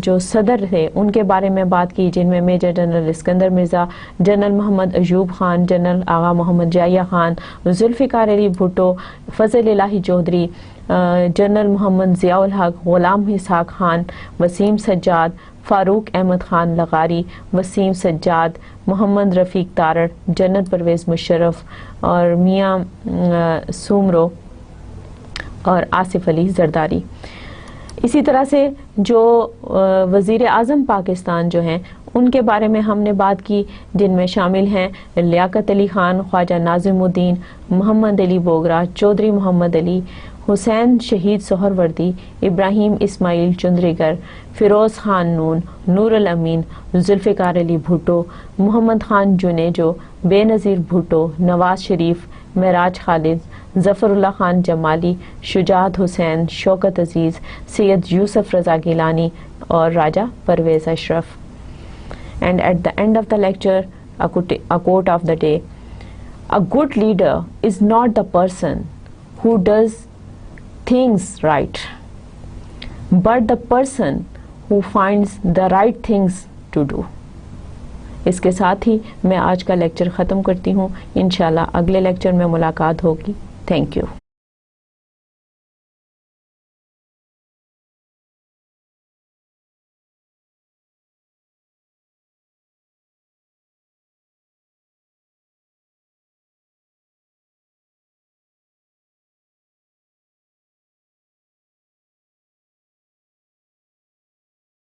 جو صدر تھے ان کے بارے میں بات کی, جن میں major general Iskander Mirza, general Muhammad Ayub Khan, general Agha Muhammad Yahya Khan, Zulfikar Ali Bhutto, Fazal Ilahi Chaudhry, general Muhammad Zia ul-Haq, Ghulam Ishaq Khan, Wasim Sajjad, Farooq Ahmad Khan لغاری, وسیم سجاد, محمد رفیق تارڑ, جنرل پرویز مشرف اور میاں سومرو اور آصف علی زرداری. اسی طرح سے جو وزیر اعظم پاکستان جو ہیں ان کے بارے میں ہم نے بات کی, جن میں شامل ہیں لیاقت علی خان, خواجہ ناظم الدین, محمد علی بوگرا, چودھری محمد علی, حسین شہید سہروردی, ابراہیم اسماعیل چندریگر, فیروز خان نون, نور الامین, ذوالفقار علی بھٹو, محمد خان جنیجو, بے نظیر بھٹو, نواز شریف, معراج خالد, ظفر اللہ خان جمالی, شجاعت حسین, شوکت عزیز, سید یوسف رضا گیلانی اور راجہ پرویز اشرف. And at the end of the lecture, a quote of the day: a good leader is not the person who does things right, but the person who finds the right things to do. اس کے ساتھ ہی میں آج کا lecture ختم کرتی ہوں. انشاءاللہ اگلے لیکچر میں ملاقات ہوگی. Thank you.